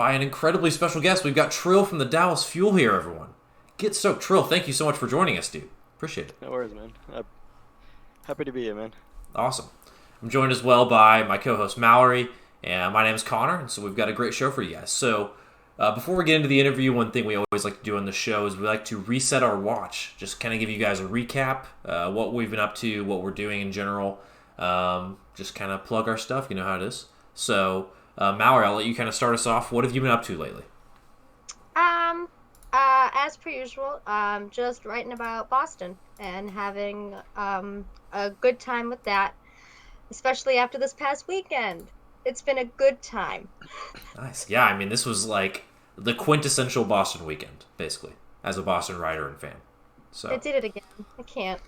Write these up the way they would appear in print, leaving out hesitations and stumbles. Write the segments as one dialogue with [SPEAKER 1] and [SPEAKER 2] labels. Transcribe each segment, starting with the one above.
[SPEAKER 1] by an incredibly special guest. We've got Trill from the Dallas Fuel here, everyone. Get stoked. Trill, thank you so much for joining us, dude. Appreciate it.
[SPEAKER 2] No worries, man. Happy to be here, man.
[SPEAKER 1] Awesome. I'm joined as well by my co-host Mallory, and my name is Connor, and so we've got a great show for you guys. So, before we get into the interview, one thing we always like to do on the show is we like to reset our watch. Just kind of give you guys a recap, what we've been up to, what we're doing in general. Just kind of plug our stuff. You know how it is. So, Mallory, I'll let you kind of start us off. What have you been up to lately?
[SPEAKER 3] Um, as per usual, just writing about Boston and having a good time with that, especially after this past weekend. It's been a good time.
[SPEAKER 1] Nice. Yeah, I mean, this was like the quintessential Boston weekend, basically, as a Boston writer and fan.
[SPEAKER 3] I
[SPEAKER 1] So,
[SPEAKER 3] did it again. I can't.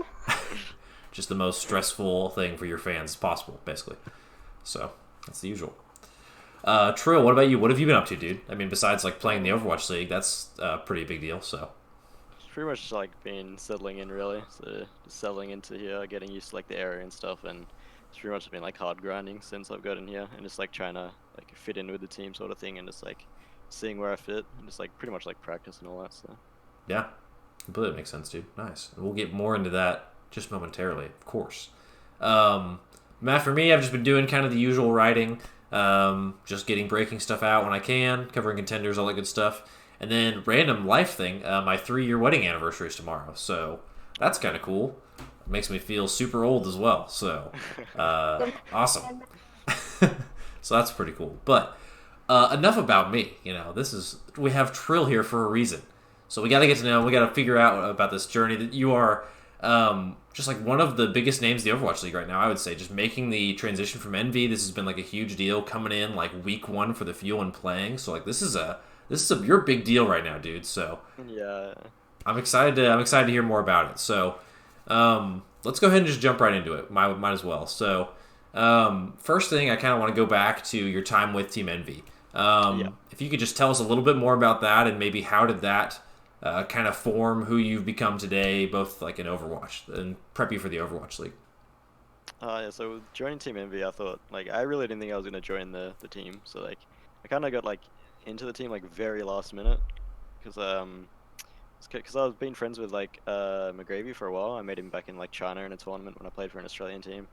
[SPEAKER 1] just the most stressful thing for your fans possible, basically. So, that's the usual. Trill, what about you? What have you been up to, dude? I mean, besides like playing the Overwatch League, that's a pretty big deal. So,
[SPEAKER 2] It's pretty much like been settling in really. So just settling into here, getting used to like the area and stuff, and it's pretty much been like hard grinding since I've gotten here, and just like trying to like fit in with the team sort of thing, and just like seeing where I fit, and just like pretty much like practice and all that. So
[SPEAKER 1] yeah, completely makes sense, dude. Nice. And we'll get more into that just momentarily, of course. Um, Matt, for me, I've just been doing kind of the usual writing, just getting breaking stuff out when I can, covering contenders, all that good stuff. And then random life thing, my 3-year wedding anniversary is tomorrow, so that's kind of cool. It makes me feel super old as well, so awesome. So that's pretty cool. But enough about me. You know, we have Trill here for a reason. So we got to get to know. We got to figure out about this journey that you are. Just like one of the biggest names in the Overwatch League right now, I would say. Just making the transition from Envy, this has been like a huge deal. Coming in like week one for the Fuel and playing, so like this is a your big deal right now, dude. So
[SPEAKER 2] yeah,
[SPEAKER 1] I'm excited to hear more about it. So let's go ahead and just jump right into it. Might as well. So first thing, I kind of want to go back to your time with Team Envy.
[SPEAKER 2] yeah.
[SPEAKER 1] If you could just tell us a little bit more about that, and maybe how did that kind of form who you've become today, both like in Overwatch and prep you for the Overwatch League.
[SPEAKER 2] Yeah. So joining Team Envy, I thought like I really didn't think I was gonna join the team. So like I kind of got like into the team like very last minute because because I was being friends with like McGravy for a while. I met him back in like China in a tournament when I played for an Australian team,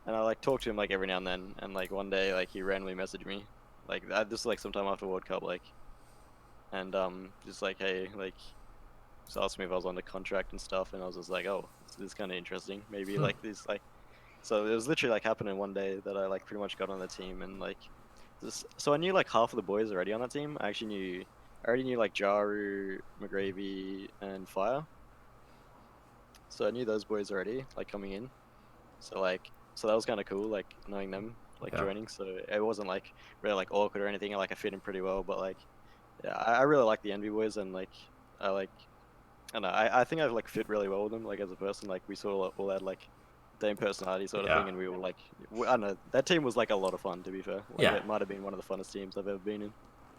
[SPEAKER 2] and I like talked to him like every now and then. And like one day, like he randomly messaged me, like this like sometime after World Cup, like, and just like hey, like just asked me if I was on the contract and stuff, and I was just like, oh, this is kind of interesting. Maybe
[SPEAKER 1] Hmm.
[SPEAKER 2] like this like, so it was literally like happening one day that I like pretty much got on the team and like, so I knew like half of the boys already on that team. I already knew like Jaru, McGravy, and Fire. So I knew those boys already, like coming in. So like, so that was kind of cool, like knowing them, like
[SPEAKER 1] Yeah.
[SPEAKER 2] joining. So it wasn't like really like awkward or anything. Like I fit in pretty well, but like, yeah, I really like the Envy boys and like, I like, I don't know, I think I like fit really well with them, like as a person. Like we sort of all had like same personality sort of
[SPEAKER 1] Yeah.
[SPEAKER 2] thing, and we were like, I don't know, that team was like a lot of fun to be fair. Like
[SPEAKER 1] Yeah.
[SPEAKER 2] it might have been one of the funnest teams I've ever been in.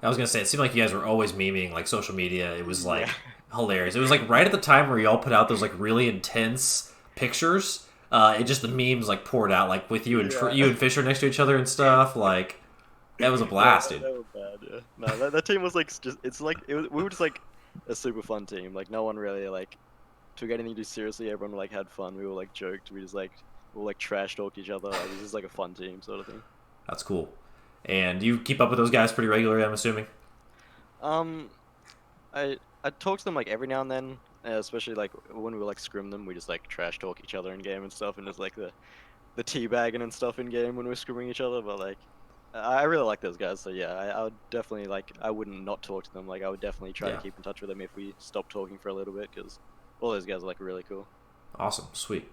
[SPEAKER 1] I was gonna say it seemed like you guys were always memeing like social media. It was
[SPEAKER 2] Yeah,
[SPEAKER 1] like hilarious. It was like right at the time where y'all put out those like really intense pictures. It just the memes like poured out like with you and
[SPEAKER 2] yeah.
[SPEAKER 1] you and Fisher next to each other and stuff. Like that was a
[SPEAKER 2] No,
[SPEAKER 1] blast, dude.
[SPEAKER 2] they were bad. Yeah. No, that team was like just. It's like it was. We were just like a super fun team. Like no one really like took anything too seriously. Everyone like had fun. We were like joked. We all like trash talked each other. Like, it was just like a fun team sort of thing.
[SPEAKER 1] That's cool. And you keep up with those guys pretty regularly, I'm assuming.
[SPEAKER 2] Um, I talk to them like every now and then, especially like when we like scrim them. We just like trash talk each other in game and stuff, and just like the teabagging and stuff in game when we're scrimming each other. But like, I really like those guys. So yeah, I would definitely like I wouldn't not talk to them. Like I would definitely try to
[SPEAKER 1] Yeah.
[SPEAKER 2] keep in touch with them if we stopped talking for a little bit because all those guys are like really cool.
[SPEAKER 1] Awesome. Sweet.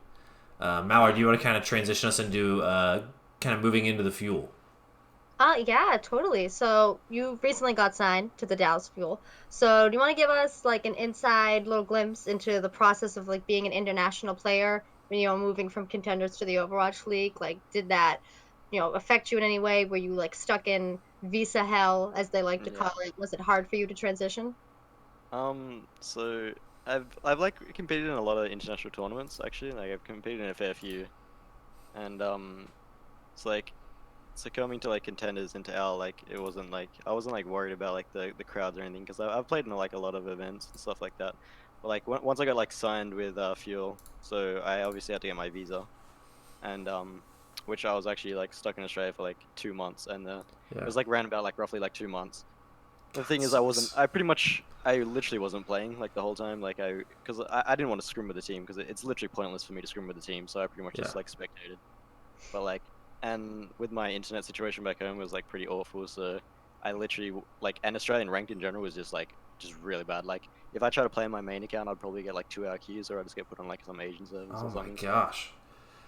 [SPEAKER 1] Mallard, do you want to kind of transition us into kind of moving into the fuel?
[SPEAKER 3] Yeah, totally. So you recently got signed to the Dallas Fuel. So do you want to give us like an inside little glimpse into the process of like being an international player, moving from contenders to the Overwatch League? Like, did that, affect you in any way? Were you like stuck in visa hell, as they like to
[SPEAKER 2] Yeah.
[SPEAKER 3] call it? Was it hard for you to transition?
[SPEAKER 2] So I've like competed in a lot of international tournaments actually. Like I've competed in a fair few, and it's like So coming to like contenders into L, like it wasn't like I wasn't like worried about like the crowds or anything because I've played in like a lot of events and stuff like that. But like once I got like signed with Fuel, so I obviously had to get my visa, and which I was actually like stuck in Australia for like 2 months, and it
[SPEAKER 1] Yeah.
[SPEAKER 2] was like ran about like roughly like 2 months. The thing
[SPEAKER 1] That
[SPEAKER 2] is,
[SPEAKER 1] sucks.
[SPEAKER 2] I literally wasn't playing like the whole time, like because I didn't want to scrim with the team because it's literally pointless for me to scrim with the team, so I pretty much
[SPEAKER 1] Yeah.
[SPEAKER 2] just like spectated. But like, and with my internet situation back home was like pretty awful, so I literally like, and Australian ranked in general was just really bad. Like, if I try to play on my main account, I'd probably get like 2 hour queues, or I'd just get put on like some Asian servers
[SPEAKER 1] Oh
[SPEAKER 2] or
[SPEAKER 1] my
[SPEAKER 2] something. So,
[SPEAKER 1] gosh.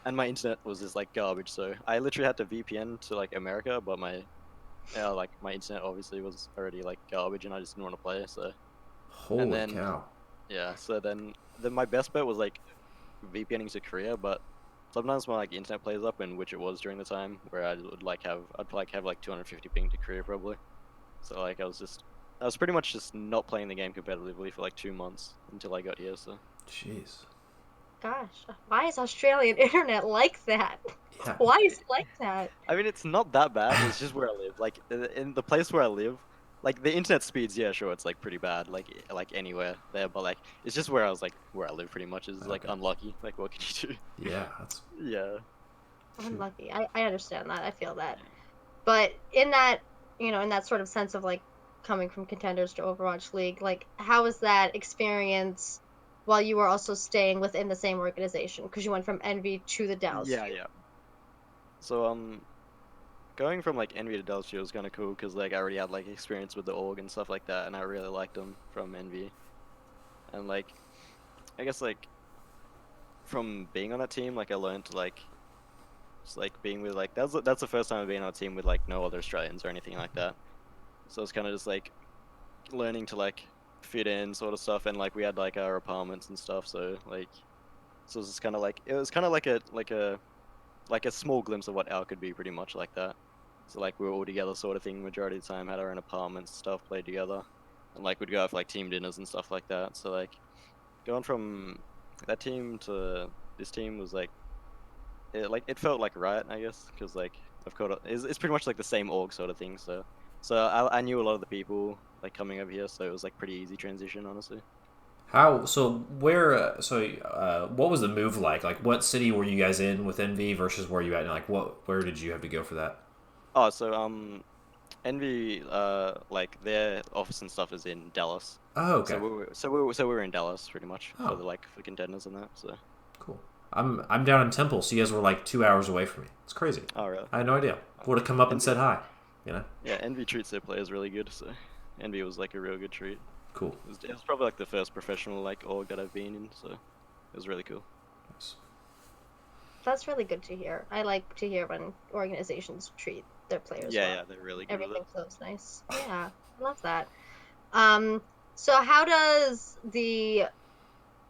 [SPEAKER 2] and my internet was just like garbage, so I literally had to VPN to like America, but my internet obviously was already like garbage, and I just didn't want to play. So, and
[SPEAKER 1] Holy
[SPEAKER 2] then
[SPEAKER 1] cow.
[SPEAKER 2] yeah, so then my best bet was like VPNing to Korea, but sometimes my like internet plays up, and which it was during the time where I'd like have like 250 ping to Korea probably. So like I was pretty much just not playing the game competitively for like 2 months until I got here. So
[SPEAKER 1] Jeez.
[SPEAKER 3] Gosh, why is Australian internet like that?
[SPEAKER 1] Yeah.
[SPEAKER 3] Why is it like that?
[SPEAKER 2] I mean, it's not that bad. It's just where I live. Like in the place where I live, like the internet speeds, yeah, sure, it's like pretty bad, like anywhere there. But like it's just where I live pretty much is like
[SPEAKER 1] Okay.
[SPEAKER 2] unlucky. Like what can you
[SPEAKER 1] Yeah. That's
[SPEAKER 2] do? Yeah.
[SPEAKER 1] shoot.
[SPEAKER 3] Unlucky. I understand that. I feel that. But in that, in that sort of sense of like coming from contenders to Overwatch League, like how was that experience while you were also staying within the same organization? Because you went from Envy to the Dallas
[SPEAKER 2] Yeah,
[SPEAKER 3] Fuel.
[SPEAKER 2] yeah. So going from like Envy to Delta was kind of cool because like I already had like experience with the org and stuff like that, and I really liked them from Envy. And like I guess like from being on that team, like I learned to like just like being with like that's the first time I've been on a team with like no other Australians or anything like that. So it's kind of just like learning to like fit in sort of stuff, and like we had like our apartments and stuff, so like so it was kind of like a small glimpse of what L could be, pretty much like that. So like we were all together, sort of thing. Majority of the time, had our own apartments, stuff, played together, and like we'd go out for like team dinners and stuff like that. So like going from that team to this team was it felt like right, I guess, because like I've got it's pretty much like the same org sort of thing. So I knew a lot of the people like coming over here, so it was like pretty easy transition, honestly.
[SPEAKER 1] How so? Where? What was the move like? Like, what city were you guys in with NV versus where you at? And like, what? Where did you have to go for that?
[SPEAKER 2] Oh, so Envy like their office and stuff is in Dallas.
[SPEAKER 1] Oh,
[SPEAKER 2] So
[SPEAKER 1] okay.
[SPEAKER 2] we were in Dallas pretty much for
[SPEAKER 1] Oh,
[SPEAKER 2] for contenders and that. So
[SPEAKER 1] cool. I'm down in Temple, so you guys were like 2 hours away from me. It's crazy.
[SPEAKER 2] oh really?
[SPEAKER 1] I had no idea. Would have come up and
[SPEAKER 2] Envy
[SPEAKER 1] said hi. You know.
[SPEAKER 2] Yeah, Envy treats their players really good. So Envy was like a real good treat.
[SPEAKER 1] Cool.
[SPEAKER 2] It was probably like the first professional like org that I've been in. So it was really cool.
[SPEAKER 1] Nice.
[SPEAKER 3] That's really good to hear. I like to hear when organizations treat their players
[SPEAKER 2] Yeah,
[SPEAKER 3] well.
[SPEAKER 2] yeah, they're really good with it.
[SPEAKER 3] Everything flows nice. Yeah, I love that. Um, so how does the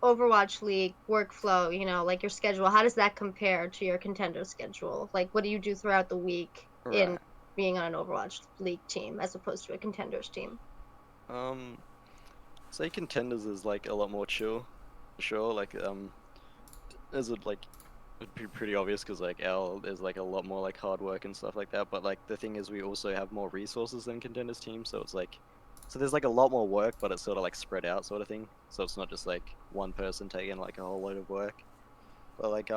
[SPEAKER 3] Overwatch League workflow, like your schedule, how does that compare to your contender schedule? Like, what do you do throughout the week in
[SPEAKER 2] Right.
[SPEAKER 3] being on an Overwatch League team as opposed to a contenders team?
[SPEAKER 2] Um, say contenders is like a lot more chill, for sure. Like is it like it'd be pretty obvious because like L is like a lot more like hard work and stuff like that. But like the thing is, we also have more resources than contenders team, so it's like so there's like a lot more work, but it's sort of like spread out sort of thing. So it's not just like one person taking like a whole load of work. But like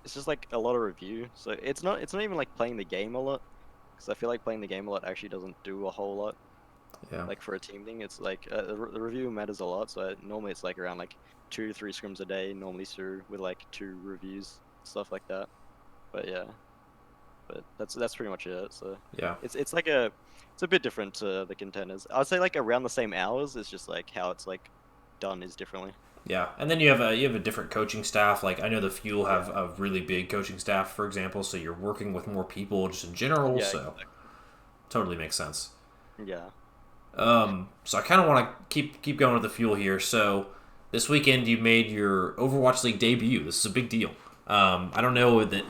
[SPEAKER 2] it's just like a lot of review. So it's not even like playing the game a lot, because I feel like playing the game a lot actually doesn't do a whole lot.
[SPEAKER 1] Yeah.
[SPEAKER 2] Like for a team thing, it's like the review matters a lot. So normally it's like around like 2 to 3 scrims a day, normally through with like 2 reviews, stuff like that. But yeah, but that's pretty much it. So
[SPEAKER 1] Yeah.
[SPEAKER 2] it's like it's a bit different to the contenders. I'd say like around the same hours. It's just like how it's like done is differently.
[SPEAKER 1] Yeah, and then you have a different coaching staff. Like I know the Fuel
[SPEAKER 2] Yeah.
[SPEAKER 1] have a really big coaching staff, for example. So you're working with more people just in general.
[SPEAKER 2] Yeah.
[SPEAKER 1] So
[SPEAKER 2] Exactly.
[SPEAKER 1] totally makes sense.
[SPEAKER 2] Yeah.
[SPEAKER 1] So I kind of want to keep going with the Fuel here. So this weekend you made your Overwatch League debut. This is a big deal. I don't know that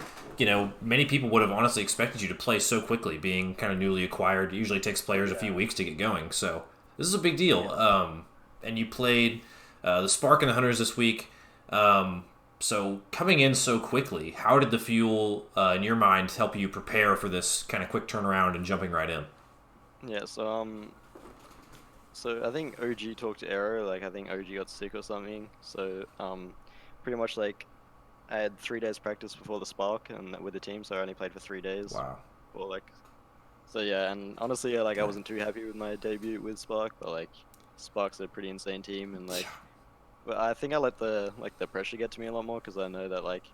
[SPEAKER 1] many people would have honestly expected you to play so quickly, being kind of newly acquired. It usually takes players a few
[SPEAKER 2] Yeah.
[SPEAKER 1] weeks to get going. So this is a big deal.
[SPEAKER 2] Yeah.
[SPEAKER 1] And you played the Spark and the Hunters this week. Um, So coming in so quickly, how did the fuel, in your mind, help you prepare for this kind of quick turnaround and jumping right in?
[SPEAKER 2] Yeah, so I think OG talked to Arrow, like I think OG got sick or something. So pretty much like I had 3 days practice before the Spark and with the team, so I only played for 3 days.
[SPEAKER 1] Wow.
[SPEAKER 2] Or like so yeah, and honestly, yeah, like I wasn't too happy with my debut with Spark, but like Spark's a pretty insane team, and like, but I think I let the pressure get to me a lot more because I know that like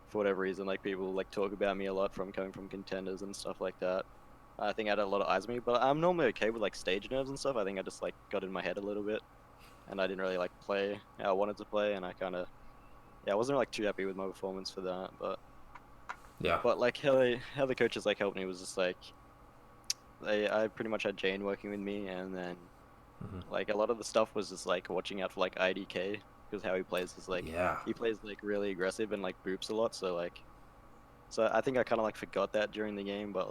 [SPEAKER 2] for whatever reason, like people like talk about me a lot from coming from contenders and stuff like that. I think I had a lot of eyes on me, but I'm normally okay with like stage nerves and stuff. I think I just like got in my head a little bit, and I didn't really like play how I wanted to play, and I kind of yeah, I wasn't like too happy with my performance for that,
[SPEAKER 1] Yeah.
[SPEAKER 2] but like how the coaches like helped me was just like I pretty much had Jane working with me, and then
[SPEAKER 1] Hmm.
[SPEAKER 2] like a lot of the stuff was just like watching out for like IDK because how he plays is like
[SPEAKER 1] Yeah.
[SPEAKER 2] he plays like really aggressive and like boops a lot, so like so I think I kind of like forgot that during the game, but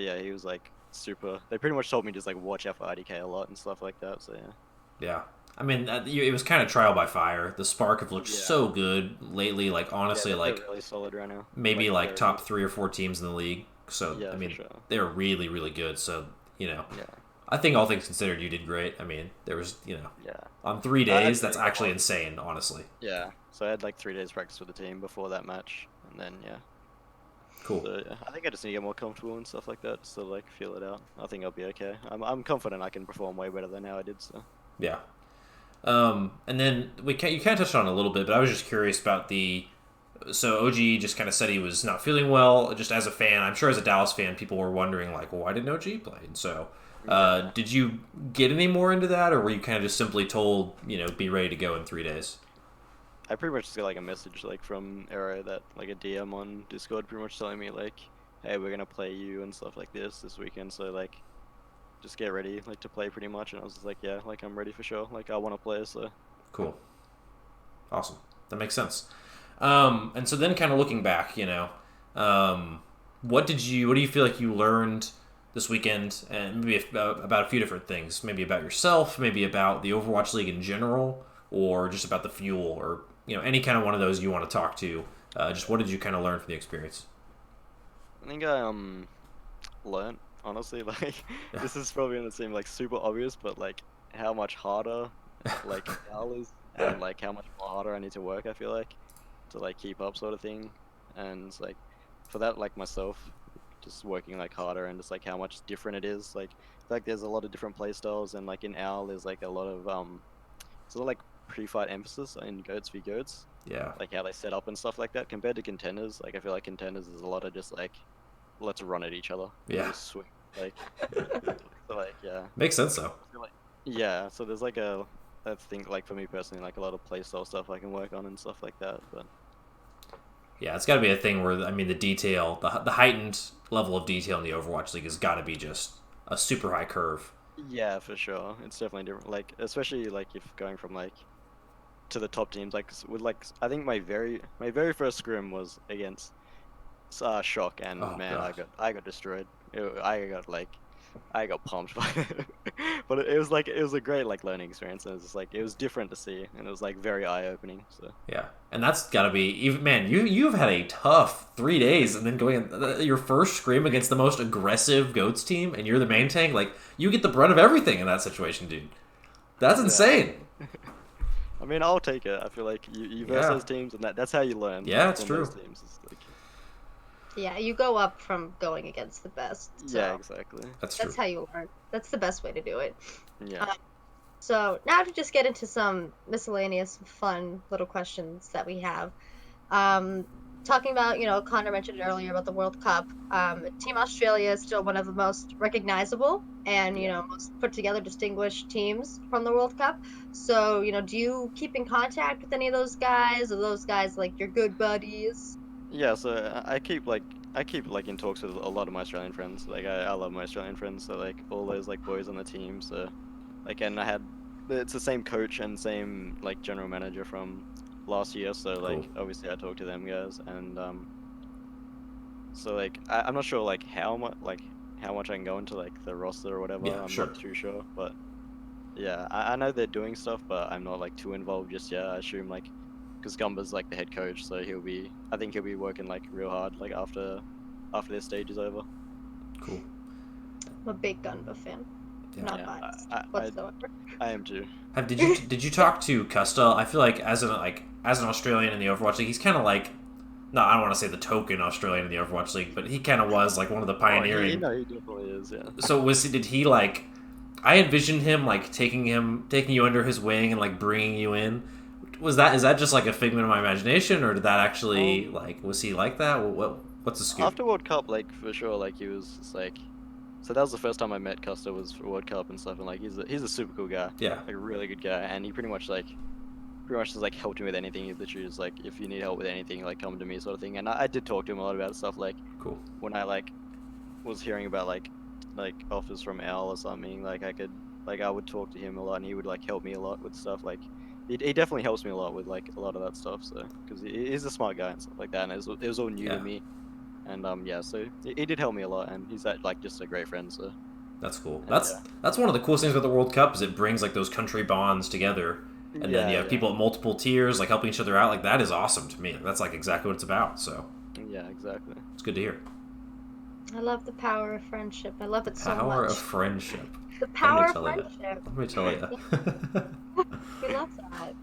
[SPEAKER 2] yeah, he was like super. They pretty much told me just like watch out for IDK a lot and stuff like that. So yeah.
[SPEAKER 1] Yeah. I mean, it was kind of trial by fire. The Spark have looked
[SPEAKER 2] Yeah.
[SPEAKER 1] so good lately. Like,
[SPEAKER 2] Yeah,
[SPEAKER 1] honestly,
[SPEAKER 2] they're
[SPEAKER 1] like,
[SPEAKER 2] really solid right now.
[SPEAKER 1] maybe like
[SPEAKER 2] Very
[SPEAKER 1] top
[SPEAKER 2] good.
[SPEAKER 1] 3 or 4 teams in the league. So, I
[SPEAKER 2] Yeah, for
[SPEAKER 1] mean,
[SPEAKER 2] sure.
[SPEAKER 1] they're really, really good. So, you know,
[SPEAKER 2] Yeah,
[SPEAKER 1] I think all things considered, you did great. I mean, there was,
[SPEAKER 2] yeah.
[SPEAKER 1] on 3 days,
[SPEAKER 2] I
[SPEAKER 1] that's actually insane, honestly.
[SPEAKER 2] yeah. So I had like 3 days practice with the team before that match, and then yeah.
[SPEAKER 1] Cool.
[SPEAKER 2] So yeah, I think I just need to get more comfortable and stuff like that, just to like feel it out. I think I'll be okay. I'm confident I can perform way better than how I did. So
[SPEAKER 1] Yeah. And then you kind of touched on it a little bit, but I was just curious about so OG just kind of said he was not feeling well. Just as a fan, I'm sure as a Dallas fan, people were wondering like, well, why didn't OG play? And so,
[SPEAKER 2] yeah.
[SPEAKER 1] did you get any more into that, or were you kind of just simply told, be ready to go in 3 days?
[SPEAKER 2] I pretty much just got like a message like from Arrow that like a DM on Discord pretty much telling me like, hey, we're gonna play you and stuff like this weekend. So like, just get ready like to play pretty much. And I was just like, yeah, like I'm ready for sure. Like I want to play. So
[SPEAKER 1] Cool, awesome, that makes sense. And so then, kind of looking back, what do you feel like you learned this weekend, and maybe about a few different things, maybe about yourself, maybe about the Overwatch League in general, or just about the fuel, or any kind of one of those you want to talk to. Just what did you kind of learn from the experience?
[SPEAKER 2] I think I learned honestly like this is probably gonna seem like super obvious, but like how much harder like Al is, and like how much more harder I need to work. I feel like to like keep up sort of thing, and it's, like for that like myself just working like harder and just like how much different it is. Like I feel like there's a lot of different play styles, and like in Owl there's like a lot of sort of like pre-fight emphasis in goats v goats,
[SPEAKER 1] Yeah,
[SPEAKER 2] like how they set up and stuff like that compared to contenders. Like I feel like contenders is a lot of just like let's run at each other and
[SPEAKER 1] yeah,
[SPEAKER 2] just swing like so like yeah.
[SPEAKER 1] makes sense though.
[SPEAKER 2] I feel like yeah, so there's like a I think like for me personally like a lot of playstyle stuff I can work on and stuff like that, but
[SPEAKER 1] Yeah, it's got to be a thing where, I mean, the detail, the heightened level of detail in the Overwatch League has got to be just a super high curve.
[SPEAKER 2] yeah, for sure. It's definitely different. Like, especially like if going from like to the top teams, like with like I think my very first scrim was against Shock, and
[SPEAKER 1] Oh
[SPEAKER 2] man,
[SPEAKER 1] god.
[SPEAKER 2] I got destroyed. I got pumped by it. But it was like it was a great like learning experience, and it was just like it was different to see, and it was like very eye opening. So
[SPEAKER 1] Yeah, and that's got to be even. Man, you've had a tough 3 days, and then going your first scrim against the most aggressive goats team, and you're the main tank. Like, you get the brunt of everything in that situation, dude. That's
[SPEAKER 2] yeah,
[SPEAKER 1] insane.
[SPEAKER 2] I mean I'll take it. I feel like you verse
[SPEAKER 1] Yeah,
[SPEAKER 2] those teams, and that's how you learn
[SPEAKER 1] yeah, it's
[SPEAKER 2] from those
[SPEAKER 1] true.
[SPEAKER 2] teams. It's like
[SPEAKER 3] Yeah, you go up from going against the best.
[SPEAKER 2] yeah,
[SPEAKER 3] So
[SPEAKER 2] exactly.
[SPEAKER 1] That's true.
[SPEAKER 3] that's how you learn. That's the best way to do it.
[SPEAKER 2] Yeah.
[SPEAKER 3] So now to just get into some miscellaneous fun little questions that we have. Talking about, Connor mentioned earlier about the World Cup. Team Australia is still one of the most recognizable and,
[SPEAKER 2] Yeah.
[SPEAKER 3] most put together, distinguished teams from the World Cup. So, do you keep in contact with any of those guys? Or those guys like your good buddies?
[SPEAKER 2] Yeah, so I keep like in talks with a lot of my Australian friends. Like I love my Australian friends, so like all those like boys on the team. So like and I had it's the same coach and same like general manager from last year. So
[SPEAKER 1] Cool.
[SPEAKER 2] like obviously I talked to them guys, and so like I'm not sure like how much I can go into like the roster or whatever.
[SPEAKER 1] Yeah,
[SPEAKER 2] I'm
[SPEAKER 1] sure.
[SPEAKER 2] not too sure, but yeah, I know they're doing stuff, but I'm not like too involved just yet. I assume like because Gumba's like the head coach, so I think he'll be working like real hard like after this stage is over.
[SPEAKER 1] Cool.
[SPEAKER 3] I'm a big Gunba fan.
[SPEAKER 1] Yeah.
[SPEAKER 3] Not
[SPEAKER 2] Yeah,
[SPEAKER 3] biased
[SPEAKER 2] I
[SPEAKER 3] whatsoever.
[SPEAKER 2] I am too.
[SPEAKER 1] Did you talk to Custa? I feel like as an Australian in the Overwatch League, he's kind of like, no, I don't want to say the token Australian in the Overwatch League, but he kind of was like one of the pioneering.
[SPEAKER 2] Oh, he definitely is. Yeah.
[SPEAKER 1] So did he like? I envisioned him like taking you under his wing and like bringing you in. Is that just like a figment of my imagination, or did that actually like was he like that? What's the scoop?
[SPEAKER 2] After World Cup, like for sure, like he was just, like. So that was the first time I met Custa was for World Cup and stuff, and like he's a super cool guy.
[SPEAKER 1] Yeah.
[SPEAKER 2] Like a really good guy, and he pretty much just like helped me with anything. He literally just like, if you need help with anything, like come to me sort of thing. And I did talk to him a lot about stuff like
[SPEAKER 1] Cool.
[SPEAKER 2] when I like was hearing about like offers from Al or something, like I would talk to him a lot, and he would like help me a lot with stuff. Like he definitely helps me a lot with like a lot of that stuff. So because he's a smart guy and stuff like that, and it was all new to me. And yeah, so he did help me a lot, and he's like just a great friend. So
[SPEAKER 1] that's cool.
[SPEAKER 2] And,
[SPEAKER 1] That's one of the coolest things about the World Cup is it brings like those country bonds together, and then you have people at multiple tiers like helping each other out. Like that is awesome to me. That's like exactly what it's about. So
[SPEAKER 2] yeah, exactly.
[SPEAKER 1] It's good to hear.
[SPEAKER 3] I love the power of friendship. I love it so much.
[SPEAKER 1] Power of friendship.
[SPEAKER 3] The power of friendship.
[SPEAKER 1] Let me tell you.
[SPEAKER 3] We love that.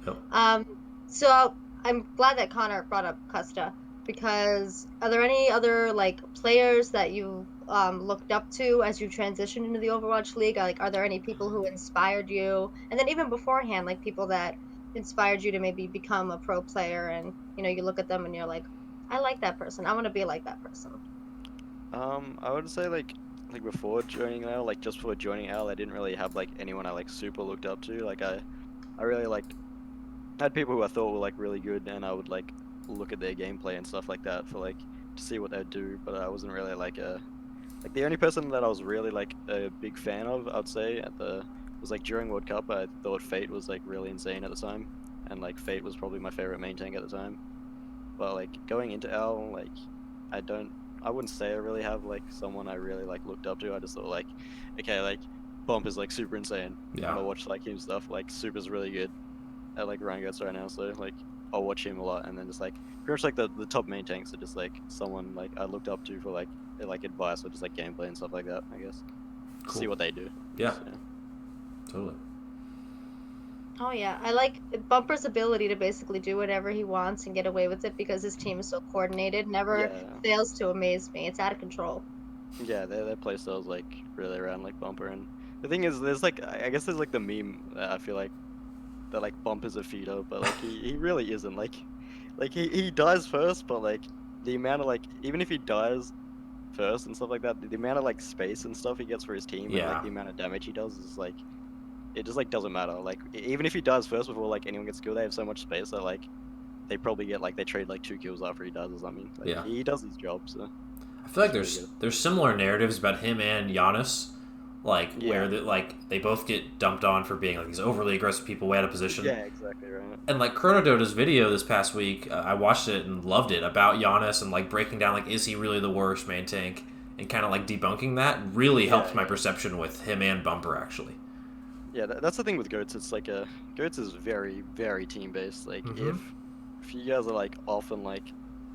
[SPEAKER 1] Yep.
[SPEAKER 3] So I'm glad that Connor brought up Custa, because are there any other like players that you looked up to as you transitioned into the Overwatch League? Like, are there any people who inspired you? And then even beforehand, like people that inspired you to maybe become a pro player, and you look at them and you're like, I like that person. I want to be like that person.
[SPEAKER 2] I would say like before joining Al, like just before joining Al, I didn't really have like anyone I like super looked up to. Like I really liked, I had people who I thought were like really good, and I would like look at their gameplay and stuff like that for like to see what they'd do. But I wasn't really like the only person that I was really like a big fan of, I'd say was like during World Cup. I thought Fate was like really insane at the time, and like Fate was probably my favorite main tank at the time. But like going into Al, like I wouldn't say I really have like someone I really like looked up to. I just thought like, okay, like Bump is like super insane.
[SPEAKER 1] Yeah.
[SPEAKER 2] And I watch like him stuff. Like Super's really good at like Ryan Goats right now, so like I'll watch him a lot. And then just like pretty much like the top main tanks are just like someone like I looked up to for like their like advice or just like gameplay and stuff like that, I guess.
[SPEAKER 1] Cool.
[SPEAKER 2] See what they do.
[SPEAKER 1] Yeah.
[SPEAKER 2] So,
[SPEAKER 1] Totally.
[SPEAKER 3] Oh yeah, I like Bumper's ability to basically do whatever he wants and get away with it because his team is so coordinated. Never fails to amaze me. It's out of control.
[SPEAKER 2] Yeah, their playstyle's like really around like Bumper, and the thing is, there's like I guess there's like the meme that I feel like that like Bumper's a feeder, but like he really isn't. Like he dies first, but like the amount of like even if he dies first and stuff like that, the amount of like space and stuff he gets for his team, and like the amount of damage he does is like. It just like doesn't matter. Like even if he dies first before like anyone gets killed, they have so much space that like they probably get like they trade like 2 kills after he dies or something. Like, he does his job. So
[SPEAKER 1] I feel like there's similar narratives about him and Giannis, like where they both get dumped on for being like these overly aggressive people way out of position.
[SPEAKER 2] Yeah, exactly right.
[SPEAKER 1] And like Chronodota's video this past week, I watched it and loved it about Giannis and like breaking down like is he really the worst main tank and kind of like debunking that really helped my perception with him and Bumper actually.
[SPEAKER 2] Yeah, that's the thing with Goats. It's like Goats is very, very team based. Like if you guys are like often like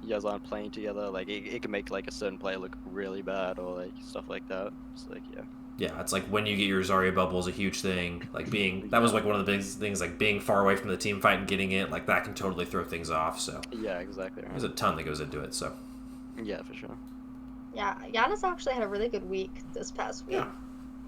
[SPEAKER 2] you guys aren't playing together, like it can make like a certain player look really bad or like stuff like that. It's like
[SPEAKER 1] yeah, it's like when you get your Zarya bubble is a huge thing. Like that was like one of the big things. Like being far away from the team fight and getting it, like that can totally throw things off. So
[SPEAKER 2] yeah, exactly. Right.
[SPEAKER 1] There's a ton that goes into it. So
[SPEAKER 2] yeah, for sure.
[SPEAKER 3] Yeah, Giannis actually had a really good week this past week.
[SPEAKER 1] Yeah.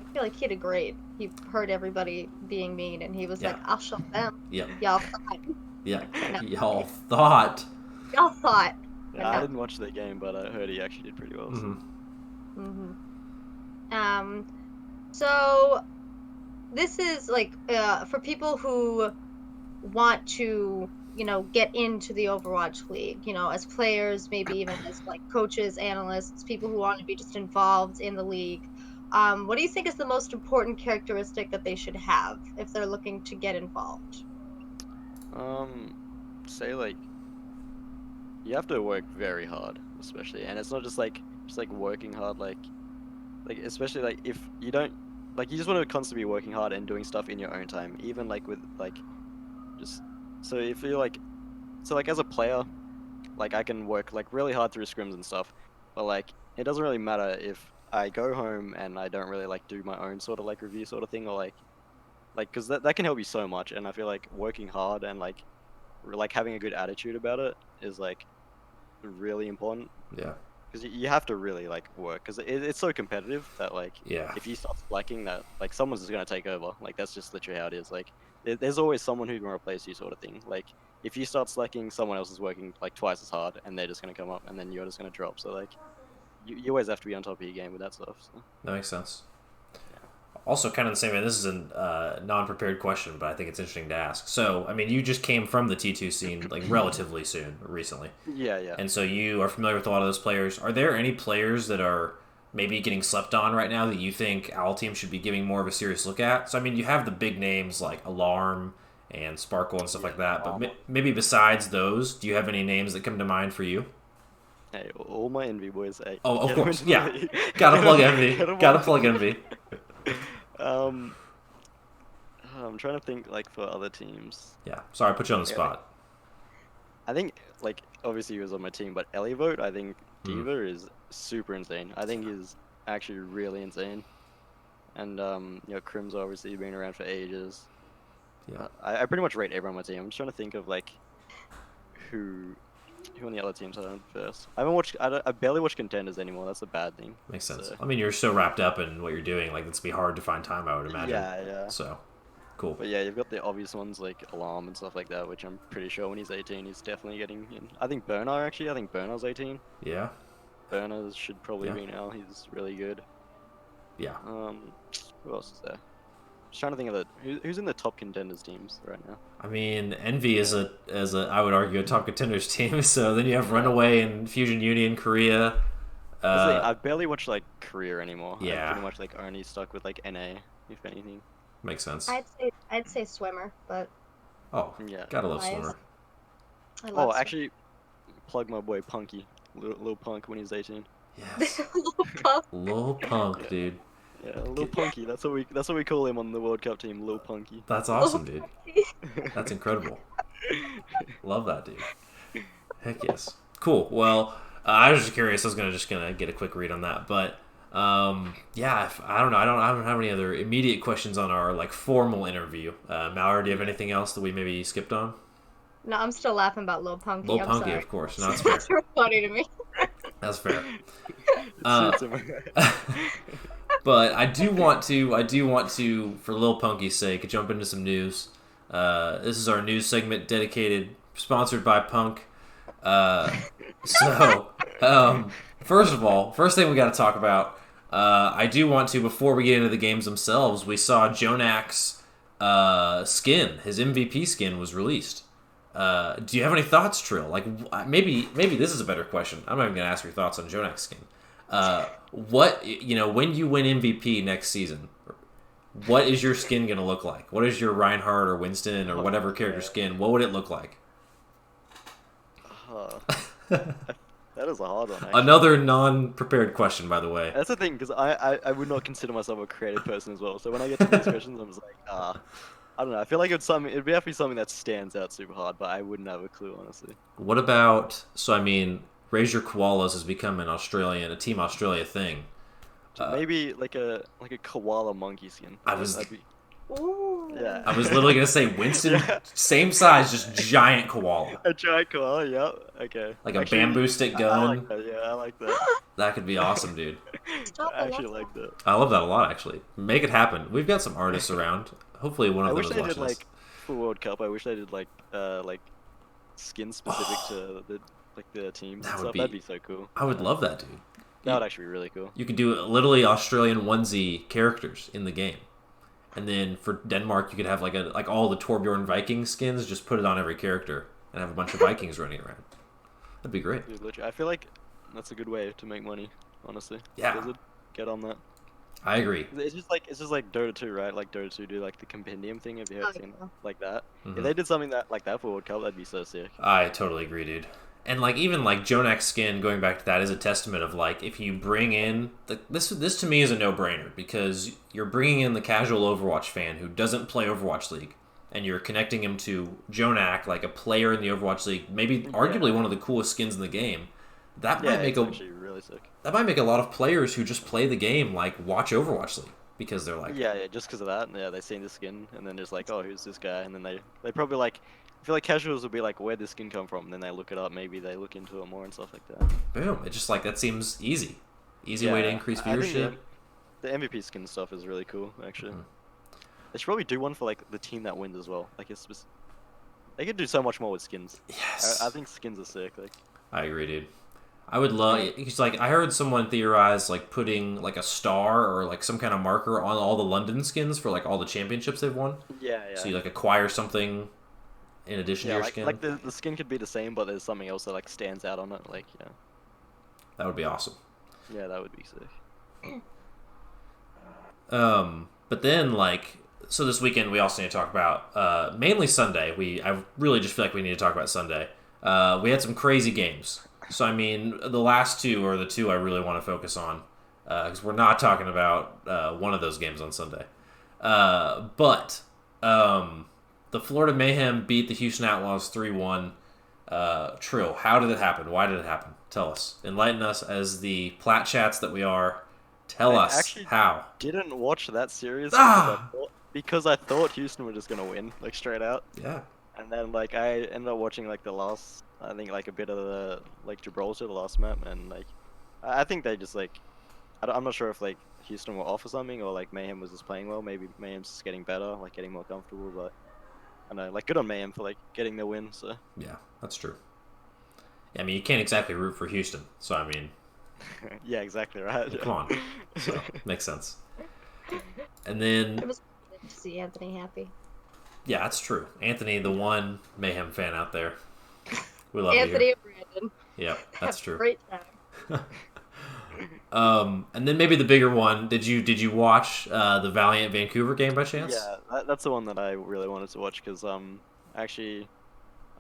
[SPEAKER 3] I feel like he did great. He heard everybody being mean, and he was like, "I'll show them."
[SPEAKER 1] Yeah.
[SPEAKER 3] Y'all thought.
[SPEAKER 1] Yeah. Y'all thought.
[SPEAKER 3] Y'all thought.
[SPEAKER 2] Yeah, I didn't watch the game, but I heard he actually did pretty well.
[SPEAKER 3] So this is like for people who want to, get into the Overwatch League, as players, maybe even as like coaches, analysts, people who want to be just involved in the league. What do you think is the most important characteristic that they should have if they're looking to get involved?
[SPEAKER 2] Say like you have to work very hard, especially, and it's not just like working hard, like especially like if you don't like you just want to constantly be working hard and doing stuff in your own time, even like with like just so if you're like so like as a player, like I can work like really hard through scrims and stuff, but like it doesn't really matter if I go home and I don't really like do my own sort of like review sort of thing, or like because that can help you so much, and I feel like working hard and like having a good attitude about it is like really important.
[SPEAKER 1] Yeah.
[SPEAKER 2] Because you have to really like work, because it's so competitive that like
[SPEAKER 1] Yeah.
[SPEAKER 2] if you start slacking, that like someone's just gonna take over. Like that's just literally how it is. Like there's always someone who can replace you, sort of thing. Like if you start slacking, someone else is working like twice as hard, and they're just gonna come up, and then you're just gonna drop. So like you always have to be on top of your game with that stuff. So.
[SPEAKER 1] That makes sense. Also, kind of the same way, this is a non-prepared question, but I think it's interesting to ask. So, I mean, you just came from the T2 scene, like, relatively recently.
[SPEAKER 2] Yeah.
[SPEAKER 1] And so you are familiar with a lot of those players. Are there any players that are maybe getting slept on right now that you think Owl Team should be giving more of a serious look at? So, I mean, you have the big names like Alarm and Sparkle and stuff like that, but maybe besides those, do you have any names that come to mind for you?
[SPEAKER 2] Hey, all my Envy boys. Hey,
[SPEAKER 1] of course, yeah. Gotta plug Envy. Gotta plug Envy.
[SPEAKER 2] I'm trying to think like for other teams.
[SPEAKER 1] Yeah, sorry, I put you on the spot.
[SPEAKER 2] I think like obviously he was on my team, but Elivote, I think Diva is super insane. I think he's actually really insane. And Crim's obviously been around for ages.
[SPEAKER 1] Yeah.
[SPEAKER 2] I pretty much rate everyone on my team. I'm just trying to think of like who on the other teams I don't first. I barely watch contenders anymore. That's a bad thing.
[SPEAKER 1] Makes sense.
[SPEAKER 2] So.
[SPEAKER 1] I mean, you're so wrapped up in what you're doing, like it's be hard to find time, I would imagine.
[SPEAKER 2] Yeah.
[SPEAKER 1] So, cool.
[SPEAKER 2] But yeah, you've got the obvious ones like Alarm and stuff like that, which I'm pretty sure when he's 18, he's definitely getting in. I think Bernard actually. I think Bernard's 18.
[SPEAKER 1] Yeah.
[SPEAKER 2] Bernard should probably be now. He's really good.
[SPEAKER 1] Yeah.
[SPEAKER 2] Who else is there? Just trying to think of who's in the top contenders teams right now.
[SPEAKER 1] I mean, Envy is a I would argue a top contenders team. So then you have Runaway and Fusion Union, Korea.
[SPEAKER 2] I barely watch like Korea anymore.
[SPEAKER 1] Yeah.
[SPEAKER 2] I'm pretty much like only stuck with like NA, if anything.
[SPEAKER 1] Makes sense.
[SPEAKER 3] I'd say Swimmer, but
[SPEAKER 1] oh
[SPEAKER 2] yeah,
[SPEAKER 1] gotta love Swimmer.
[SPEAKER 2] Oh, actually, plug my boy Punky, Lil Punk when he's 18.
[SPEAKER 1] Yes. Lil Punk, dude.
[SPEAKER 2] Yeah, Lil Punky. That's what we call him on the World Cup team, Lil Punky.
[SPEAKER 1] That's awesome, dude. That's incredible. Love that, dude. Heck yes. Cool. Well, I was just curious. I was gonna get a quick read on that, but yeah. I don't know. I don't have any other immediate questions on our like formal interview. Mallory, do you have anything else that we maybe skipped on?
[SPEAKER 3] No, I'm still laughing about Lil Punky.
[SPEAKER 1] Lil Punky, of course. No, that's fair.
[SPEAKER 3] That's funny to me.
[SPEAKER 1] That's fair. But I do want to, for Lil Punky's sake, jump into some news. This is our news segment sponsored by Punk. First thing we got to talk about, I do want to, before we get into the games themselves, we saw Jonak's skin, his MVP skin was released. Do you have any thoughts, Trill? Like, maybe this is a better question. I'm not even going to ask your thoughts on Jonak's skin. When you win MVP next season, what is your skin going to look like? What is your Reinhardt or Winston or whatever character skin? What would it look like?
[SPEAKER 2] That is a hard one, actually.
[SPEAKER 1] Another non-prepared question, by the way.
[SPEAKER 2] That's the thing, because I would not consider myself a creative person as well. So when I get to these questions, I'm just like, I don't know. I feel like it'd have to be something that stands out super hard, but I wouldn't have a clue, honestly.
[SPEAKER 1] What about, Raise Your Koalas has become a Team Australia thing.
[SPEAKER 2] Maybe like a koala monkey skin.
[SPEAKER 3] Ooh.
[SPEAKER 2] Yeah.
[SPEAKER 1] I was literally gonna say Winston, same size, just giant koala.
[SPEAKER 2] A giant koala, yeah. Okay.
[SPEAKER 1] Like a bamboo stick going.
[SPEAKER 2] I like that.
[SPEAKER 1] That could be awesome, dude.
[SPEAKER 2] I actually like that.
[SPEAKER 1] I love that a lot, actually. Make it happen. We've got some artists around. Hopefully, one of those watches.
[SPEAKER 2] I wish they did for World Cup. I wish they did like skin specific to the teams and stuff. That'd be so cool.
[SPEAKER 1] I would love that, dude.
[SPEAKER 2] That would actually be really cool.
[SPEAKER 1] You could do literally Australian onesie characters in the game. And then for Denmark, you could have like all the Torbjorn Viking skins, just put it on every character and have a bunch of Vikings running around. That'd be great.
[SPEAKER 2] Dude, literally, I feel like that's a good way to make money, honestly.
[SPEAKER 1] Yeah.
[SPEAKER 2] Blizzard, get on that.
[SPEAKER 1] I agree.
[SPEAKER 2] It's just like Dota 2, right? Like Dota 2 do like the compendium thing. Have you heard seen like that?
[SPEAKER 1] Mm-hmm.
[SPEAKER 2] If they did something like that for World Cup, that'd be so sick.
[SPEAKER 1] I totally agree, dude. And even Jonak's skin, going back to that, is a testament of if you bring in this to me is a no-brainer, because you're bringing in the casual Overwatch fan who doesn't play Overwatch League, and you're connecting him to Jonak, like a player in the Overwatch League, maybe arguably one of the coolest skins in the game, that might make
[SPEAKER 2] actually really sick.
[SPEAKER 1] That might make a lot of players who just play the game like watch Overwatch League because they're like,
[SPEAKER 2] Yeah, just because of that. Yeah, they seen the skin and then just like, oh, who's this guy? And then they probably like, I feel like casuals would be like, where'd this skin come from? And then they look it up. Maybe they look into it more and stuff like that.
[SPEAKER 1] boom! It just like that seems easy
[SPEAKER 2] Yeah,
[SPEAKER 1] way to increase
[SPEAKER 2] I think
[SPEAKER 1] viewership.
[SPEAKER 2] the MVP skin stuff is really cool, actually.
[SPEAKER 1] Mhm.
[SPEAKER 2] They should probably do one for like the team that wins as well. Like they could do so much more with skins.
[SPEAKER 1] Yes,
[SPEAKER 2] I think skins are sick. Like,
[SPEAKER 1] I agree, dude. I would love. It's like I heard someone theorize like putting like a star or like some kind of marker on all the London skins for like all the championships they've won.
[SPEAKER 2] yeah.
[SPEAKER 1] So you like acquire something in addition to your skin.
[SPEAKER 2] Like the skin could be the same, but there's something else that like stands out on it. Like, yeah.
[SPEAKER 1] That would be awesome.
[SPEAKER 2] Yeah, that would be sick.
[SPEAKER 1] But then like so this weekend we also need to talk about mainly Sunday. I really just feel like we need to talk about Sunday. We had some crazy games. So I mean, the last two are the two I really want to focus on because we're not talking about one of those games on Sunday. But the Florida Mayhem beat the Houston Outlaws 3-1. Trill, how did it happen? Why did it happen? Tell us. Enlighten us as the plat chats that we are. Tell us how.
[SPEAKER 2] Didn't watch that series
[SPEAKER 1] Ah!
[SPEAKER 2] because I thought Houston were just gonna win, like straight out.
[SPEAKER 1] Yeah.
[SPEAKER 2] And then like I ended up watching like the last, I think like a bit of the like Gibraltar, the last map, and like I think they just like I'm not sure if like Houston were off or something, or like Mayhem was just playing well. Maybe Mayhem's just getting better, like getting more comfortable. But I don't know, like good on Mayhem for like getting the win. So
[SPEAKER 1] Yeah, that's true. I mean, you can't exactly root for Houston, so I mean,
[SPEAKER 2] yeah, exactly right.
[SPEAKER 1] come on. So makes sense. And then
[SPEAKER 3] It was good to see Anthony happy.
[SPEAKER 1] yeah, that's true. Anthony, the one Mayhem fan out there, we love
[SPEAKER 3] Anthony
[SPEAKER 1] you.
[SPEAKER 3] and Brandon.
[SPEAKER 1] Yeah, that's
[SPEAKER 3] Have a
[SPEAKER 1] true.
[SPEAKER 3] Great time.
[SPEAKER 1] And then maybe the bigger one. Did you watch the Valiant Vancouver game by chance?
[SPEAKER 2] Yeah, that's the one that I really wanted to watch because actually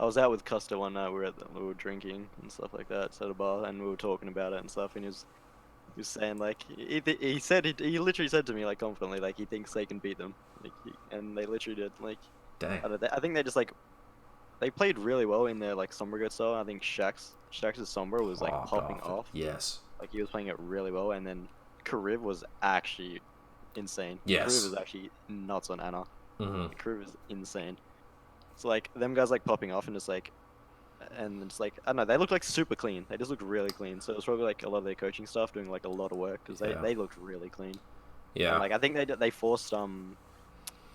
[SPEAKER 2] I was out with Custer one night. We were drinking and stuff like that at a bar, and we were talking about it and stuff. And he was saying like he literally said to me like confidently like he thinks they can beat them, like and they literally did. Like
[SPEAKER 1] Dang.
[SPEAKER 2] I think they just like they played really well in their like Sombra style. I think Shax's Sombra was like popping off.
[SPEAKER 1] Yes.
[SPEAKER 2] Like he was playing it really well, and then Kariv was actually insane.
[SPEAKER 1] Yes.
[SPEAKER 2] Kariv was actually nuts on Anna.
[SPEAKER 1] Mm-hmm.
[SPEAKER 2] Kariv is insane. So like them guys like popping off and just like, and it's like I don't know, they look like super clean. They just look really clean. So it was probably like a lot of their coaching staff doing like a lot of work because they looked really clean.
[SPEAKER 1] Yeah.
[SPEAKER 2] And, like I think they forced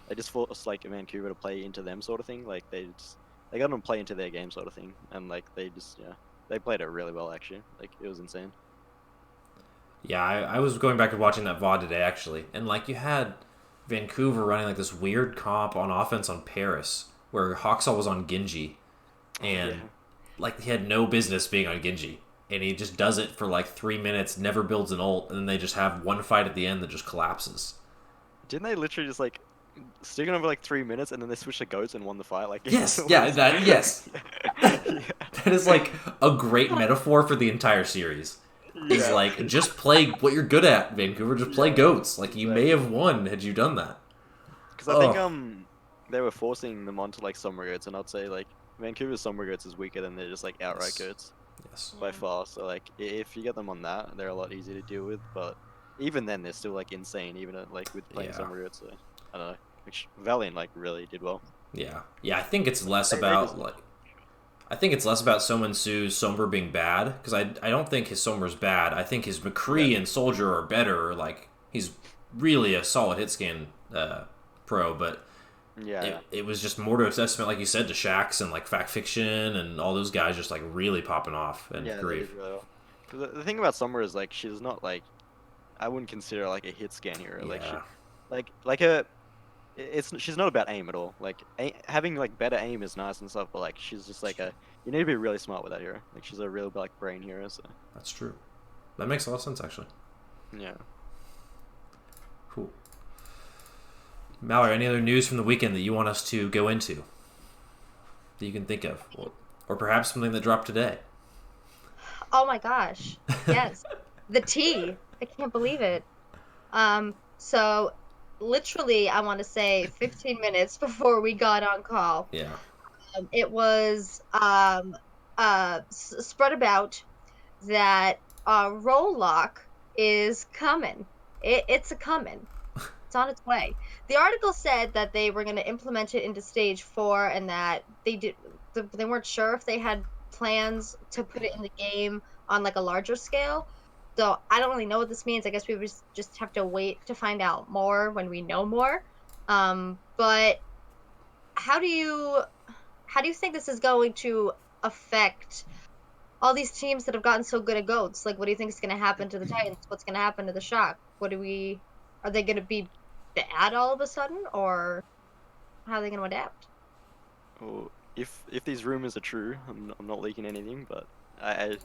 [SPEAKER 2] they just forced like Vancouver to play into them sort of thing. Like they got them to play into their game sort of thing, and like they just they played it really well actually. Like it was insane.
[SPEAKER 1] Yeah, I was going back and watching that VOD today, actually. And, like, you had Vancouver running, like, this weird comp on offense on Paris, where Hawksaw was on Genji. And, like, he had no business being on Genji. And he just does it for, like, 3 minutes, never builds an ult, and then they just have one fight at the end that just collapses.
[SPEAKER 2] Didn't they literally just, like, stick it over, like, 3 minutes, and then they switched to goats and won the fight? Like,
[SPEAKER 1] Yes, yes. That is, like, a great metaphor for the entire series. Is like, just play what you're good at, Vancouver. Just play goats. Like, you may have won had you done that.
[SPEAKER 2] Because I think they were forcing them onto like Sombra goats, and I'd say like Vancouver's Sombra goats is weaker than they're just like outright goats.
[SPEAKER 1] Yes.
[SPEAKER 2] By far. So like if you get them on that, they're a lot easier to deal with. But even then, they're still like insane, even at, like with playing Sombra goats. So I don't know. Which Valiant like really did well.
[SPEAKER 1] Yeah. I think it's less about like. I think it's less about Soman Su's Sombra being bad, because I don't think his Sombra's bad. I think his McCree and Soldier are better. Like, he's really a solid hit scan pro, but it was just more to a testament, like you said, to Shax and like Fact Fiction and all those guys just like really popping off and Grief.
[SPEAKER 2] Really well. The thing about Sombra is like she's not like I wouldn't consider her like a hit scan hero. She's not about aim at all. Like having like better aim is nice and stuff, but like she's just like you need to be really smart with that hero. Like she's a real like brain hero. So
[SPEAKER 1] that's true. That makes a lot of sense actually.
[SPEAKER 2] Yeah.
[SPEAKER 1] Cool. Mallory, any other news from the weekend that you want us to go into that you can think of, or perhaps something that dropped today?
[SPEAKER 3] Oh my gosh! Yes, the tea. I can't believe it. So literally, I want to say 15 minutes before we got on call.
[SPEAKER 1] Yeah.
[SPEAKER 3] It was spread about that roll lock is coming. It's a coming. It's on its way. The article said that they were going to implement it into stage 4 and that they weren't sure if they had plans to put it in the game on like a larger scale. So I don't really know what this means. I guess we would just have to wait to find out more when we know more. But how do you how do you think this is going to affect all these teams that have gotten so good at goats? Like, what do you think is going to happen to the Titans? What's going to happen to the Shock? Are they going to be bad all of a sudden, or how are they going to adapt?
[SPEAKER 2] Well, if these rumors are true, I'm not leaking anything, but I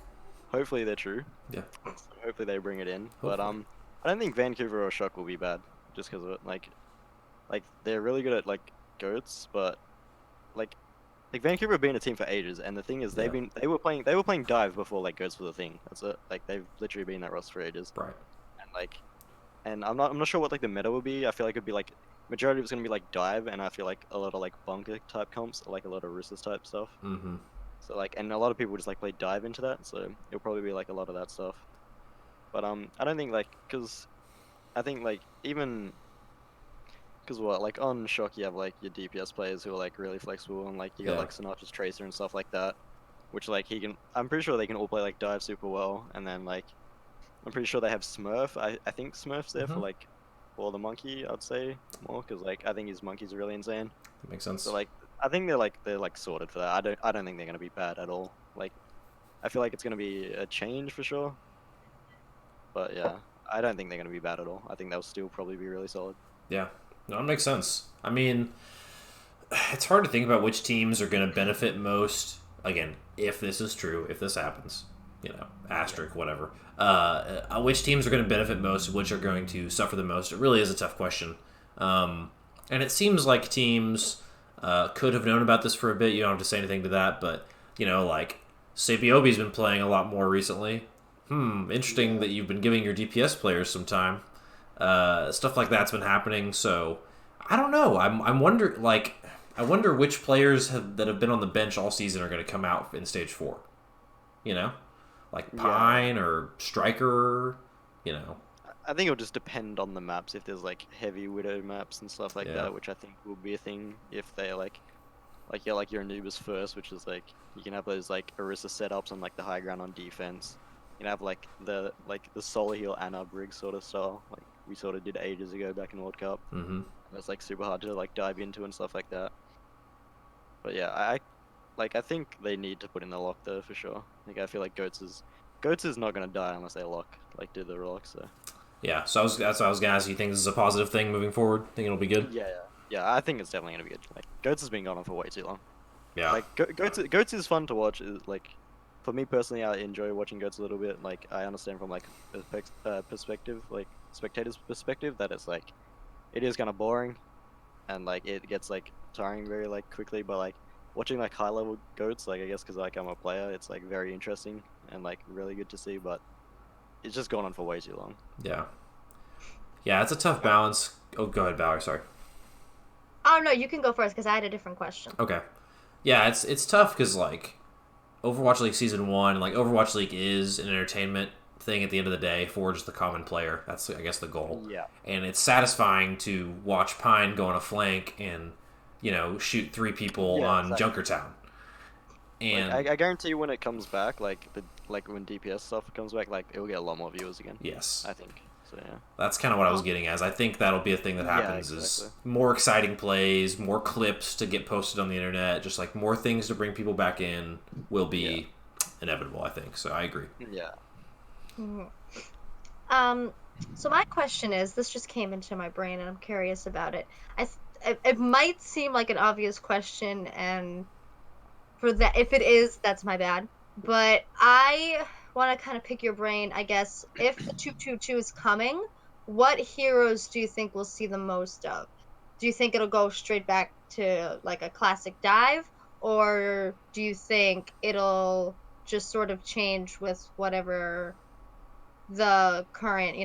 [SPEAKER 2] hopefully they're true.
[SPEAKER 1] Yeah.
[SPEAKER 2] So hopefully they bring it in.
[SPEAKER 1] Hopefully.
[SPEAKER 2] But I don't think Vancouver or Shock will be bad just because of it. Like they're really good at like goats, but like Vancouver have been a team for ages, and the thing is
[SPEAKER 1] Yeah.
[SPEAKER 2] they were playing dive before like goats was a thing. That's it. Like they've literally been in that roster for ages.
[SPEAKER 1] Right.
[SPEAKER 2] And I'm not sure what like the meta will be. I feel like it'd be like majority of it's gonna be like dive, and I feel like a lot of like bunker type comps, like a lot of Roosters type stuff.
[SPEAKER 1] Mm-hmm.
[SPEAKER 2] So like, and a lot of people just like play dive into that, so it'll probably be like a lot of that stuff. But I don't think like, cause I think like even, cause what like on Shock you have like your DPS players who are like really flexible, and like you got
[SPEAKER 1] Yeah.
[SPEAKER 2] like Sinatra's Tracer and stuff like that, which like I'm pretty sure they can all play like dive super well, and then like I'm pretty sure they have Smurf. I think Smurf's there for
[SPEAKER 1] Mhm.
[SPEAKER 2] like for the monkey, I'd say more, cause like I think his monkey's really insane.
[SPEAKER 1] That makes sense.
[SPEAKER 2] So like I think they're like sorted for that. I don't think they're gonna be bad at all. Like I feel like it's gonna be a change for sure. But yeah, I don't think they're gonna be bad at all. I think they'll still probably be really solid.
[SPEAKER 1] Yeah. No, it makes sense. I mean, it's hard to think about which teams are going to benefit most. Again, if this is true, if this happens, asterisk, whatever. Which teams are going to benefit most, which are going to suffer the most? It really is a tough question. And it seems like teams could have known about this for a bit. You don't have to say anything to that, but, like, Sapiobi's been playing a lot more recently. Interesting that you've been giving your DPS players some time. Stuff like that's been happening, so I don't know. I wonder which players that have been on the bench all season are going to come out in stage 4. Like Pine or Striker.
[SPEAKER 2] I think it'll just depend on the maps. If there's like heavy Widow maps and stuff like
[SPEAKER 1] Yeah.
[SPEAKER 2] that, which I think will be a thing. If they like your Anubis first, which is like you can have those like Orisa setups on like the high ground on defense. You can have like the solo heal Anna Briggs sort of style, like we sort of did ages ago back in World Cup.
[SPEAKER 1] Mm-hmm.
[SPEAKER 2] That's like super hard to like dive into and stuff like that. But yeah, I think they need to put in the lock though for sure. Like I feel like Goats is not gonna die unless they do the lock. So
[SPEAKER 1] Yeah, so that's what I was going to ask. You think this is a positive thing moving forward? Think it'll be good?
[SPEAKER 2] yeah, I think it's definitely gonna be good. Like Goats has been going on for way too long.
[SPEAKER 1] Yeah.
[SPEAKER 2] Like Goats is fun to watch. Is like for me personally, I enjoy watching Goats a little bit. Like I understand from like perspective, like spectator's perspective, that it's like it is kind of boring, and like it gets like tiring very like quickly. But like watching like high level Goats, like I guess because like I'm a player, it's like very interesting and like really good to see. But it's just gone on for way too long.
[SPEAKER 1] Yeah. Yeah, it's a tough balance. Oh, go ahead, Valerie. Sorry.
[SPEAKER 3] Oh no, you can go first because I had a different question.
[SPEAKER 1] Okay. Yeah, it's tough because like Overwatch League Season 1, like Overwatch League is an entertainment thing at the end of the day for just the common player. That's, I guess, the goal.
[SPEAKER 2] Yeah.
[SPEAKER 1] And it's satisfying to watch Pine go on a flank and, shoot 3 people on
[SPEAKER 2] exactly.
[SPEAKER 1] Junkertown. And
[SPEAKER 2] Like, I guarantee you when it comes back, like when DPS stuff comes back, like it will get a lot more viewers again.
[SPEAKER 1] yes,
[SPEAKER 2] I think. So yeah.
[SPEAKER 1] that's kind of what I was getting as. I think that'll be a thing that
[SPEAKER 2] Yeah,
[SPEAKER 1] happens is
[SPEAKER 2] exactly.
[SPEAKER 1] more exciting plays, more clips to get posted on the internet, just like more things to bring people back in will be inevitable, I think. So I agree.
[SPEAKER 2] Yeah.
[SPEAKER 3] Mm-hmm. So my question is, this just came into my brain, and I'm curious about it. It might seem like an obvious question, and for that, if it is, that's my bad. But I want to kind of pick your brain, I guess. If the 222 is coming, what heroes do you think we'll see the most of? Do you think it'll go straight back to like a classic dive, or do you think it'll just sort of change with whatever the current,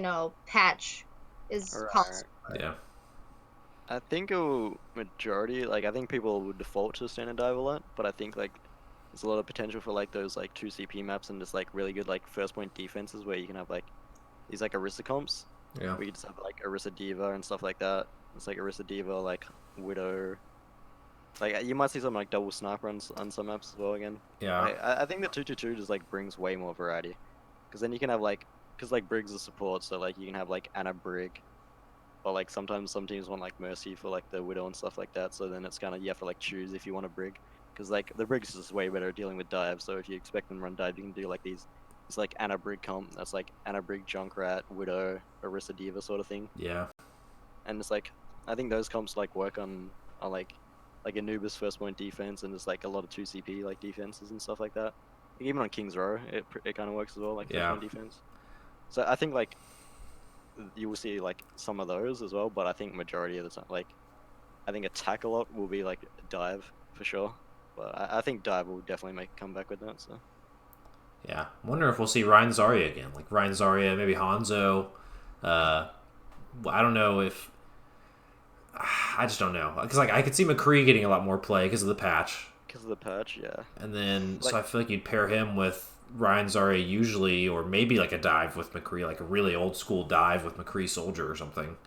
[SPEAKER 3] patch is
[SPEAKER 2] Right.
[SPEAKER 3] calls?
[SPEAKER 1] Yeah.
[SPEAKER 2] I think a majority, like I think people would default to stand and dive a lot, but I think like there's a lot of potential for like those like 2 CP maps and just like really good like first point defenses where you can have like these like Orisa comps
[SPEAKER 1] Yeah.
[SPEAKER 2] where you just have like Orisa Diva and stuff like that. It's like Orisa Diva, like Widow. Like you might see some like double sniper on some maps as well again.
[SPEAKER 1] Yeah.
[SPEAKER 2] I think the 222 just like brings way more variety, because then you can have like, because like Briggs is support, so like you can have like Anna Brig, or like sometimes some teams want like Mercy for like the Widow and stuff like that. So then it's kind of you have to like choose if you want a Brig, because like the Briggs is just way better at dealing with dive. So if you expect them to run dive, you can do like these. It's like Anna Brig comp. That's like Anna Brig, Junkrat, Widow, Orisa Diva sort of thing.
[SPEAKER 1] Yeah.
[SPEAKER 2] And it's like I think those comps like work on like Anubis first point defense and just like a lot of 2 CP like defenses and stuff like that. Like, even on King's Row, it kind of works as well, like first
[SPEAKER 1] Yeah.
[SPEAKER 2] point defense. So I think like you will see like some of those as well, but I think majority of the time, like I think attack a lot will be like dive for sure. But I think dive will definitely make a comeback with that. So
[SPEAKER 1] Yeah. I wonder if we'll see Ryan Zarya again. Like Ryan Zarya, maybe Hanzo. I don't know if. I just don't know. Because like I could see McCree getting a lot more play because of the patch.
[SPEAKER 2] because of the patch, yeah.
[SPEAKER 1] And then,
[SPEAKER 2] Like
[SPEAKER 1] so I feel like you'd pair him with Ryan Zarya usually, or maybe like a dive with McCree, like a really old school dive with McCree Soldier or something.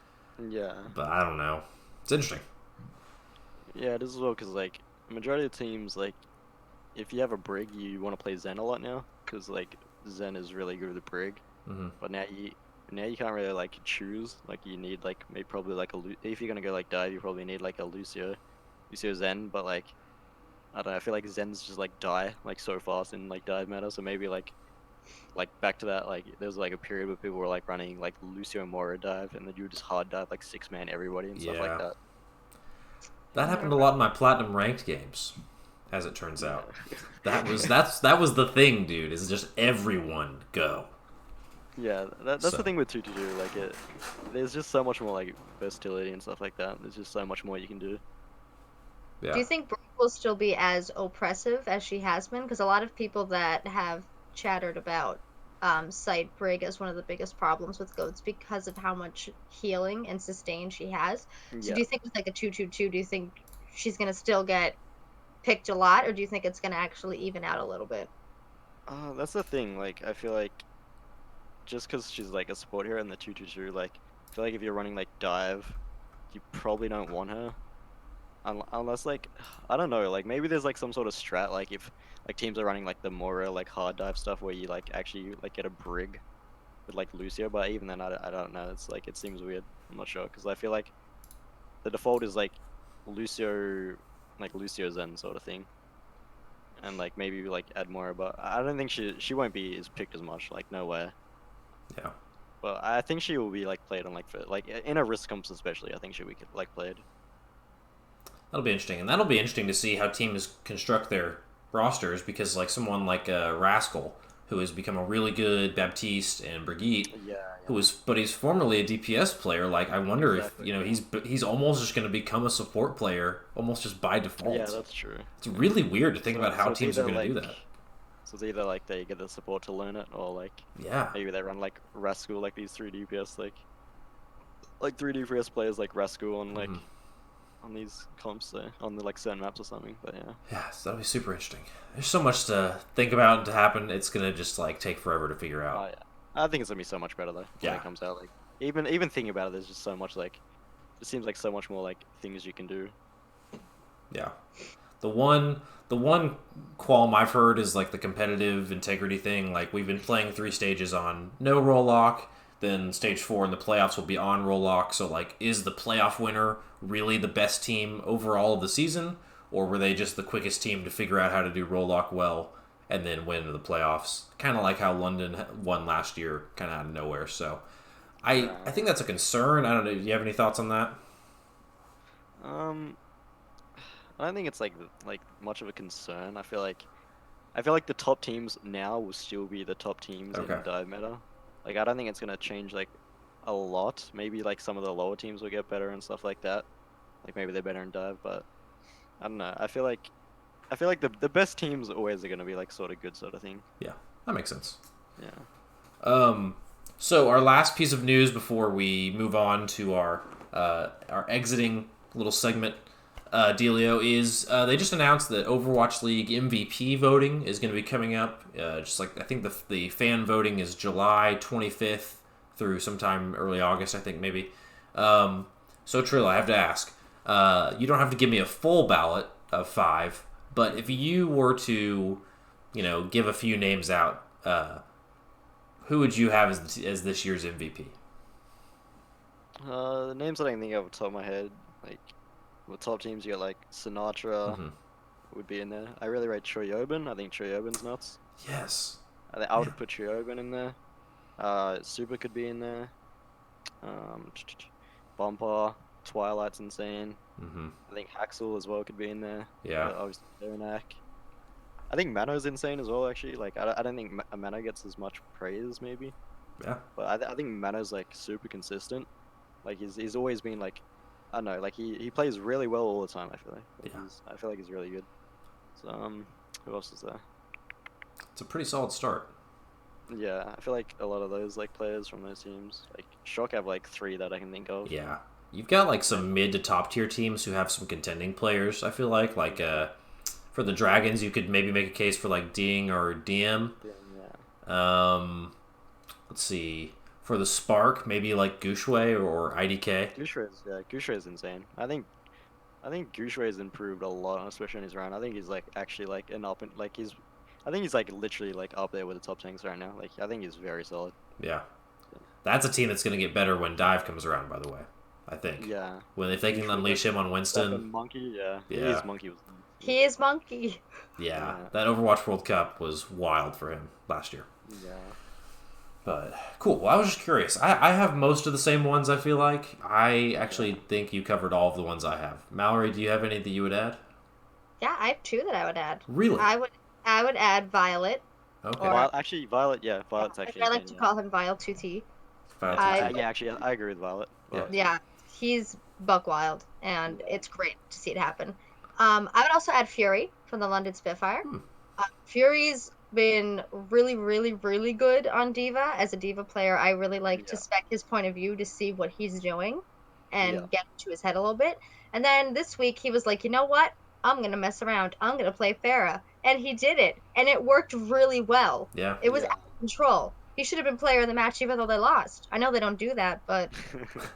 [SPEAKER 2] yeah.
[SPEAKER 1] But I don't know. It's interesting.
[SPEAKER 2] Yeah, it is as well because like majority of teams like if you have a Brig, you want to play Zen a lot now because like Zen is really good with the Brig.
[SPEAKER 1] Hmm.
[SPEAKER 2] But now you can't really like choose. Like you need like maybe probably like if you're gonna go like dive, you probably need like a Lucio Zen. But like I don't know, I feel like Zen's just like die like so fast in like dive meta. So maybe like back to that, like there was like a period where people were like running like Lucio Mora dive and then you would just hard dive like 6-man everybody and stuff like
[SPEAKER 1] Yeah.
[SPEAKER 2] that.
[SPEAKER 1] That happened a lot in my platinum ranked games, as it turns out.
[SPEAKER 2] Yeah.
[SPEAKER 1] That was the thing, dude. Is just everyone go.
[SPEAKER 2] Yeah, that's
[SPEAKER 1] So-
[SPEAKER 2] the thing with 222. Like there's just so much more like versatility and stuff like that. There's just so much more you can do.
[SPEAKER 1] Yeah.
[SPEAKER 3] Do you think Brooke will still be as oppressive as she has been? Because a lot of people that have chattered about cite Brig as one of the biggest problems with goats because of how much healing and sustain she has. So
[SPEAKER 2] Yeah.
[SPEAKER 3] do you think with like a 222, do you think she's gonna still get picked a lot, or do you think it's gonna actually even out a little bit?
[SPEAKER 2] That's the thing. Like I feel like just because she's like a support hero in the 222, like I feel like if you're running like dive, you probably don't want her. Unless like I don't know, like maybe there's like some sort of strat, like if like teams are running like the Mora like hard dive stuff where you like actually like get a Brig with like Lucio, but even then I don't know. It's like it seems weird. I'm not sure because I feel like the default is like Lucio Zen sort of thing, and like maybe like add more, but I don't think she won't be as picked as much. Like no way.
[SPEAKER 1] Yeah.
[SPEAKER 2] But I think she will be like played on like like in a risk comps especially. I think she will be like played.
[SPEAKER 1] That'll be interesting, and that'll be interesting to see how teams construct their rosters because, like, someone like Rascal, who has become a really good Baptiste and Brigitte, but he's formerly a DPS player. Like, I wonder if he's almost just going to become a support player, almost just by default.
[SPEAKER 2] Yeah, that's true.
[SPEAKER 1] It's really weird to think about how
[SPEAKER 2] it's
[SPEAKER 1] teams are
[SPEAKER 2] either,
[SPEAKER 1] going to do
[SPEAKER 2] like-
[SPEAKER 1] that.
[SPEAKER 2] So it's either like they get the support to learn it, or like
[SPEAKER 1] Yeah,
[SPEAKER 2] maybe they run like Rascal, like these 3 DPS like 3 DPS players like Rascal on like
[SPEAKER 1] Mhm.
[SPEAKER 2] on these comps on the like certain maps or something. But yeah.
[SPEAKER 1] yeah, so that'll be super interesting. There's so much to think about and to happen. It's going to just like take forever to figure out.
[SPEAKER 2] Oh yeah. I think it's gonna be so much better though when
[SPEAKER 1] Yeah.
[SPEAKER 2] it comes out. Like even thinking about it, there's just so much like it seems like so much more like things you can do.
[SPEAKER 1] Yeah. The one qualm I've heard is like the competitive integrity thing. Like we've been playing 3 stages on no roll lock, then stage 4 in the playoffs will be on roll lock. So like is the playoff winner really the best team overall of the season? Or were they just the quickest team to figure out how to do roll lock well and then win into the playoffs? Kind of like how London won last year, kind of out of nowhere. So I think that's a concern. I don't know. Do you have any thoughts on that?
[SPEAKER 2] I don't think it's like much of a concern. I feel like the top teams now will still be the top teams
[SPEAKER 1] Okay.
[SPEAKER 2] in dive meta. Like I don't think it's gonna change like a lot. Maybe like some of the lower teams will get better and stuff like that. Like maybe they're better in dive, but I don't know. I feel like the best teams always are gonna be like sort of good sort of thing.
[SPEAKER 1] Yeah, that makes sense.
[SPEAKER 2] Yeah.
[SPEAKER 1] So our last piece of news before we move on to our our exiting little segment dealio is they just announced that Overwatch League MVP voting is going to be coming up. Just like I think the fan voting is July 25th through sometime early August, I think maybe. So Trill, I have to ask. You don't have to give me a full ballot of 5, but if you were to, give a few names out, who would you have as this year's MVP?
[SPEAKER 2] The names I don't think off the top of my head, like, with top teams, you got like Sinatra would be in there. I really rate Choyobin. I think Choyobin's nuts.
[SPEAKER 1] Yes.
[SPEAKER 2] I would put Choyobin in there. Super could be in there. Bumper, Twilight's insane. I think Haxel as well could be in there.
[SPEAKER 1] Yeah.
[SPEAKER 2] Obviously, Derenak. I think Mano's insane as well, actually. Like, I don't think Mano gets as much praise, maybe.
[SPEAKER 1] Yeah.
[SPEAKER 2] But I think Mano's, like, super consistent. Like, he's always been, like, I don't know, like, he plays really well all the time, I feel like. I feel like he's really good. So, who else is there?
[SPEAKER 1] It's a pretty solid start.
[SPEAKER 2] Yeah, I feel like a lot of those, like, players from those teams, like, Shock have, like, 3 that I can think of.
[SPEAKER 1] Yeah. You've got, like, some mid to top tier teams who have some contending players, I feel like. Like, for the Dragons, you could maybe make a case for, like, Ding or DM.
[SPEAKER 2] Yeah.
[SPEAKER 1] Let's see. For the Spark, maybe, like, Gushue or IDK.
[SPEAKER 2] Gushue's insane. I think Gushue's improved a lot, especially in his round. I think he's, like, actually, like, I think he's, like, literally, like, up there with the top tanks right now. Like, I think he's very solid.
[SPEAKER 1] Yeah. That's a team that's going to get better when Dive comes around, by the way. I think.
[SPEAKER 2] Yeah.
[SPEAKER 1] If they can unleash him on Winston.
[SPEAKER 2] Monkey, yeah.
[SPEAKER 1] Yeah.
[SPEAKER 3] He is Monkey.
[SPEAKER 1] Yeah. That Overwatch World Cup was wild for him last year.
[SPEAKER 2] Yeah.
[SPEAKER 1] But, cool. Well, I was just curious. I have most of the same ones, I feel like. I actually think you covered all of the ones I have. Mallory, do you have any that you would add?
[SPEAKER 3] Yeah, I have 2 that I would add.
[SPEAKER 1] Really?
[SPEAKER 3] I would add Violet.
[SPEAKER 1] Okay.
[SPEAKER 2] Violet, yeah. Violet's actually...
[SPEAKER 3] I like to call him Vile 2T.
[SPEAKER 2] Yeah, actually, I agree with Violet.
[SPEAKER 3] Yeah, he's buck wild, and it's great to see it happen. I would also add Fury from the London Spitfire. Fury's been really, really, really good on D.Va. As a D.Va player, I really like to spec his point of view to see what he's doing and get into his head a little bit. And then this week, he was like, you know what? I'm going to mess around. I'm going to play Pharah. And he did it. And it worked really well.
[SPEAKER 1] Yeah.
[SPEAKER 3] It was out of control. He should have been player of the match even though they lost. I know they don't do that, but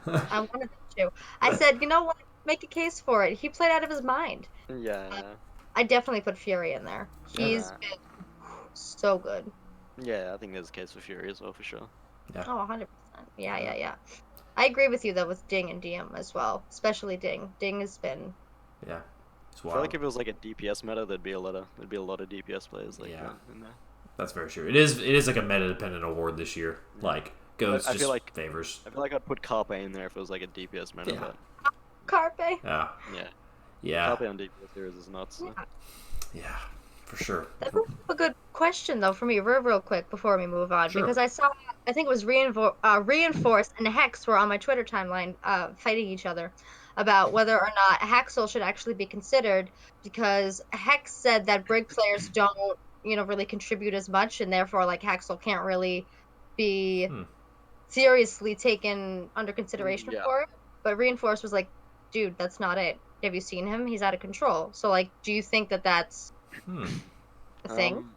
[SPEAKER 3] I wanted them to. I said, you know what? Make a case for it. He played out of his mind.
[SPEAKER 2] Yeah.
[SPEAKER 3] I definitely put Fury in there. He's been so good.
[SPEAKER 2] Yeah, I think there's a case for Fury as well, for sure.
[SPEAKER 1] Yeah.
[SPEAKER 3] Oh, 100%. Yeah. I agree with you, though, with Ding and DM as well. Especially Ding. Ding has been...
[SPEAKER 1] Yeah. It's
[SPEAKER 2] I
[SPEAKER 1] wild.
[SPEAKER 2] feel like if it was like a DPS meta, there'd be a lot of DPS players like that in there.
[SPEAKER 1] That's very true. It is like a meta-dependent award this year. Like, goes
[SPEAKER 2] I feel like
[SPEAKER 1] favors.
[SPEAKER 2] I feel like I'd put Carpe in there if it was like a DPS meta.
[SPEAKER 1] Yeah.
[SPEAKER 2] But
[SPEAKER 3] Carpe.
[SPEAKER 1] Yeah.
[SPEAKER 2] Carpe on DPS heroes is nuts. So.
[SPEAKER 1] Yeah, for sure.
[SPEAKER 3] That's a good question, though, for me, real quick, before we move on.
[SPEAKER 1] Sure.
[SPEAKER 3] Because I think it was Reinforced and Hex were on my Twitter timeline fighting each other about whether or not Haxel should actually be considered, because Hex said that Brig players don't, really contribute as much, and therefore, like, Haxel can't really be seriously taken under consideration for it. But Reinforced was like, dude, that's not it. Have you seen him? He's out of control. So, like, do you think that that's a thing?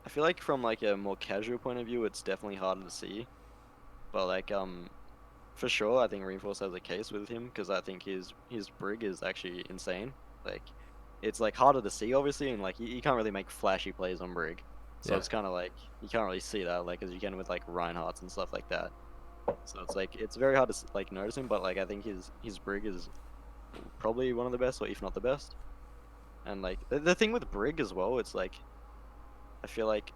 [SPEAKER 2] I feel like from, like, a more casual point of view, it's definitely harder to see. But, like, for sure, I think Reinforce has a case with him, because I think his Brig is actually insane. Like, it's, like, harder to see, obviously, and, like, you can't really make flashy plays on Brig. So it's kind of, like, you can't really see that, like, as you can with, like, Reinhardt's and stuff like that. So it's, like, it's very hard to, like, notice him, but, like, I think his Brig is probably one of the best, or if not the best. And, like, the thing with Brig as well, it's, like, I feel like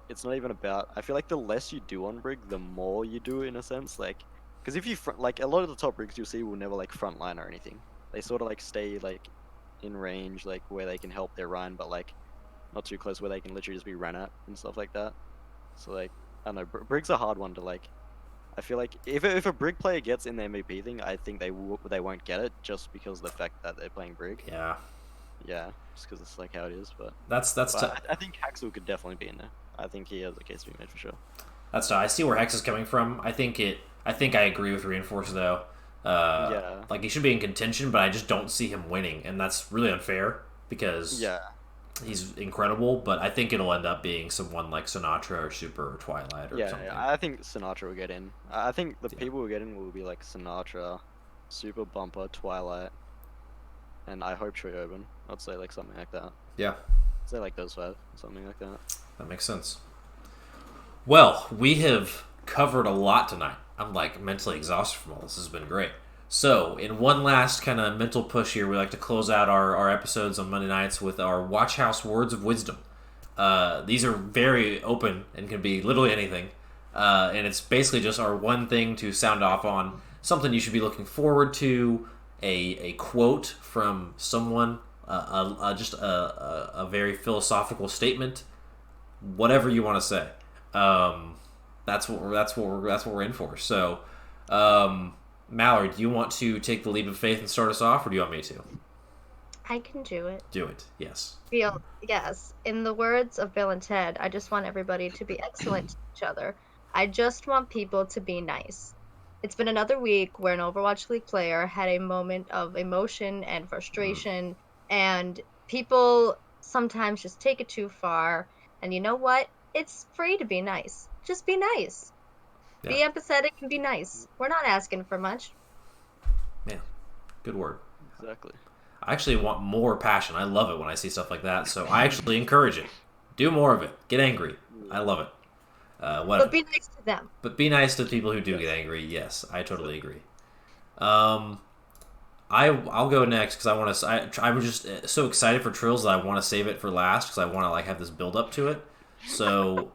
[SPEAKER 2] it's not even about... I feel like the less you do on Brig, the more you do, in a sense. Like, because if you... like, a lot of the top Brigs you'll see will never, like, frontline or anything. They sort of, like, stay, like, in range, like, where they can help their Rhine, but, like, not too close where they can literally just be ran at and stuff like that. So, like, I don't know, Brig's a hard one to, like... I feel like if a Brig player gets in the MVP thing, I think they won't get it, just because of the fact that they're playing Brig.
[SPEAKER 1] Yeah.
[SPEAKER 2] Yeah, just because it's like how it is, but...
[SPEAKER 1] That's tough.
[SPEAKER 2] I think Haxel could definitely be in there. I think he has a case to be made for sure.
[SPEAKER 1] That's tough. I see where Hex is coming from. I think I agree with Reinforce, though.
[SPEAKER 2] Yeah.
[SPEAKER 1] Like, he should be in contention, but I just don't see him winning, and that's really unfair because
[SPEAKER 2] Yeah.
[SPEAKER 1] he's incredible. But I think it'll end up being someone like Sinatra or Super or Twilight or
[SPEAKER 2] Yeah,
[SPEAKER 1] something.
[SPEAKER 2] I think Sinatra will get in. I think the
[SPEAKER 1] Yeah.
[SPEAKER 2] people who get in will be like Sinatra, Super Bumper, Twilight, and I hope Open. I'd say like something like that.
[SPEAKER 1] Yeah,
[SPEAKER 2] Say like those five, something like that.
[SPEAKER 1] that makes sense. Well, we have covered a lot tonight. I'm like mentally exhausted from all this. This has been great. So, in one last kind of mental push here, we like to close out our episodes on Monday nights with our WatchHaus Words of Wisdom. These are very open and can be literally anything. And it's basically just our one thing to sound off on, something you should be looking forward to, a quote from someone, just a very philosophical statement, whatever you want to say. That's what we're in for. So, Mallory, do you want to take the leap of faith and start us off, or do you want me to?
[SPEAKER 3] I can do it.
[SPEAKER 1] Do it. Yes.
[SPEAKER 3] Yes. In the words of Bill and Ted, I just want everybody to be excellent to each other. I just want people to be nice. It's been another week where an Overwatch League player had a moment of emotion and frustration, and people sometimes just take it too far. And you know what? It's free to be nice. Just be nice.
[SPEAKER 1] Yeah.
[SPEAKER 3] Be empathetic and be nice. We're not asking for much.
[SPEAKER 1] Man, good word.
[SPEAKER 2] Exactly.
[SPEAKER 1] I actually want more passion. I love it when I see stuff like that, so I actually encourage it. Do more of it. Get angry. I love it.
[SPEAKER 3] But be nice to them.
[SPEAKER 1] But be nice to people who do get angry. Yes, I totally agree. I'll go next because I want to. I'm just so excited for Trills that I want to save it for last because I want to like have this build up to it. So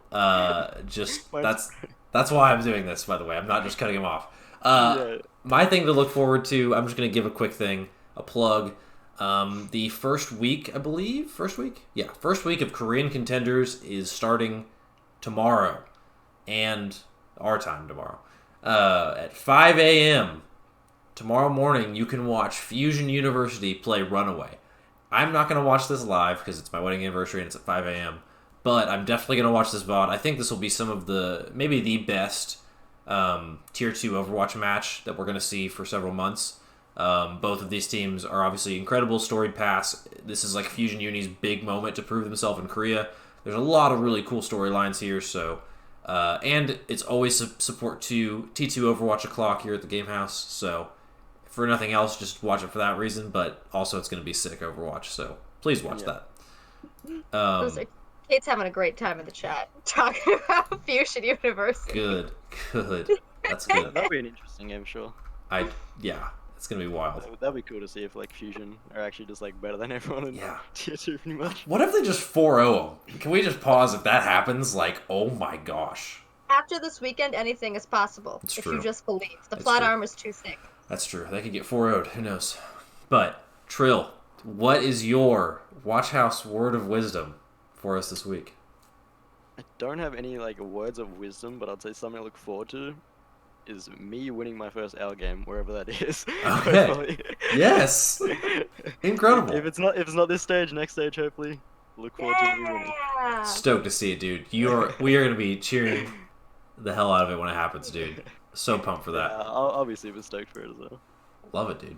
[SPEAKER 1] just that's why I'm doing this. By the way, I'm not just cutting him off. My thing to look forward to. I'm just going to give a quick thing, a plug. The first week, I believe, first week of Korean Contenders is starting tomorrow, and our time tomorrow at 5 a.m. Tomorrow morning, you can watch Fusion University play Runaway. I'm not going to watch this live because it's my wedding anniversary and it's at 5 a.m. But I'm definitely going to watch this VOD. I think this will be some of maybe the best Tier 2 Overwatch match that we're going to see for several months. Both of these teams are obviously incredible storied paths. This is like Fusion Uni's big moment to prove themselves in Korea. There's a lot of really cool storylines here, so... and it's always support to T2 Overwatch o'clock here at the Game Haus, so... For nothing else, just watch it for that reason, but also it's going to be sick Overwatch, so please watch that.
[SPEAKER 3] Kate's having a great time in the chat talking about Fusion University.
[SPEAKER 1] Good. That's good.
[SPEAKER 2] That'll be an interesting game, sure.
[SPEAKER 1] Yeah, it's going to be wild.
[SPEAKER 2] That'd be cool to see if like Fusion are actually just like better than everyone in Tier 2 pretty much.
[SPEAKER 1] What if they just 4-0 them? Can we just pause if that happens? Like, oh my gosh.
[SPEAKER 3] After this weekend, anything is possible.
[SPEAKER 1] It's
[SPEAKER 3] if
[SPEAKER 1] true.
[SPEAKER 3] you just believe. The plot armor is too thick.
[SPEAKER 1] That's true. They could get 4-0'd. Who knows? But, Trill, what is your WatchHaus word of wisdom for us this week?
[SPEAKER 2] I don't have any like words of wisdom, but I'd say something I look forward to is me winning my first L game, wherever that is.
[SPEAKER 1] Okay. Yes. Incredible.
[SPEAKER 2] If it's not this stage, next stage, hopefully. Look forward to me winning.
[SPEAKER 1] Stoked to see it, dude. We are going to be cheering the hell out of it when it happens, dude. So pumped for that.
[SPEAKER 2] I'll be super stoked for it as well.
[SPEAKER 1] Love it, dude.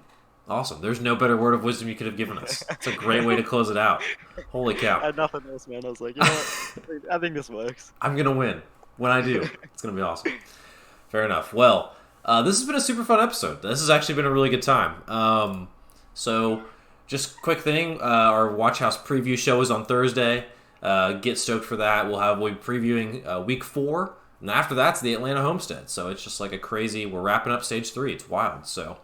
[SPEAKER 1] Awesome. There's no better word of wisdom you could have given us. It's a great way to close it out. Holy cow.
[SPEAKER 2] I had nothing else, man. I was like, you know what? I think this works.
[SPEAKER 1] I'm going to win. When I do, it's going to be awesome. Fair enough. Well, this has been a super fun episode. This has actually been a really good time. So, just quick thing. Our WatchHaus preview show is on Thursday. Get stoked for that. We'll be previewing Week 4. And after that's the Atlanta Homestead. So it's just like a crazy... We're wrapping up Stage 3. It's wild. So,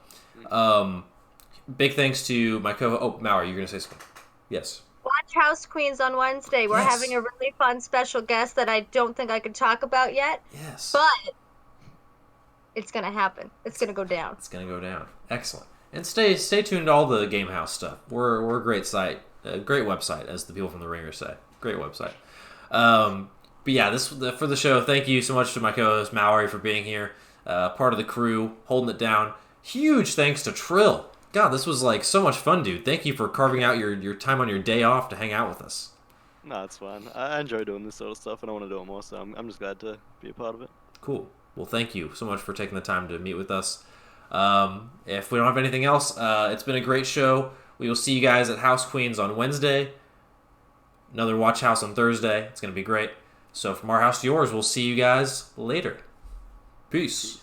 [SPEAKER 1] big thanks to my co-host... Oh, Mallory, you're going to say something. Yes.
[SPEAKER 3] WatchHaus Queens on Wednesday. We're having a really fun special guest that I don't think I can talk about yet.
[SPEAKER 1] Yes.
[SPEAKER 3] But it's going to happen. It's going to go down.
[SPEAKER 1] It's going to go down. Excellent. And stay tuned to all the Game Haus stuff. We're a great site. A great website, as the people from The Ringer say. Great website. But yeah, for the show, thank you so much to my co-host Mallory for being here, part of the crew, holding it down. Huge thanks to Trill. God, this was like so much fun, dude. Thank you for carving out your time on your day off to hang out with us.
[SPEAKER 2] No, it's fine. I enjoy doing this sort of stuff, and I want to do it more, so I'm just glad to be a part of it.
[SPEAKER 1] Cool. Well, thank you so much for taking the time to meet with us. If we don't have anything else, it's been a great show. We will see you guys at House Queens on Wednesday. Another Watch House on Thursday. It's going to be great. So from our house to yours, we'll see you guys later. Peace.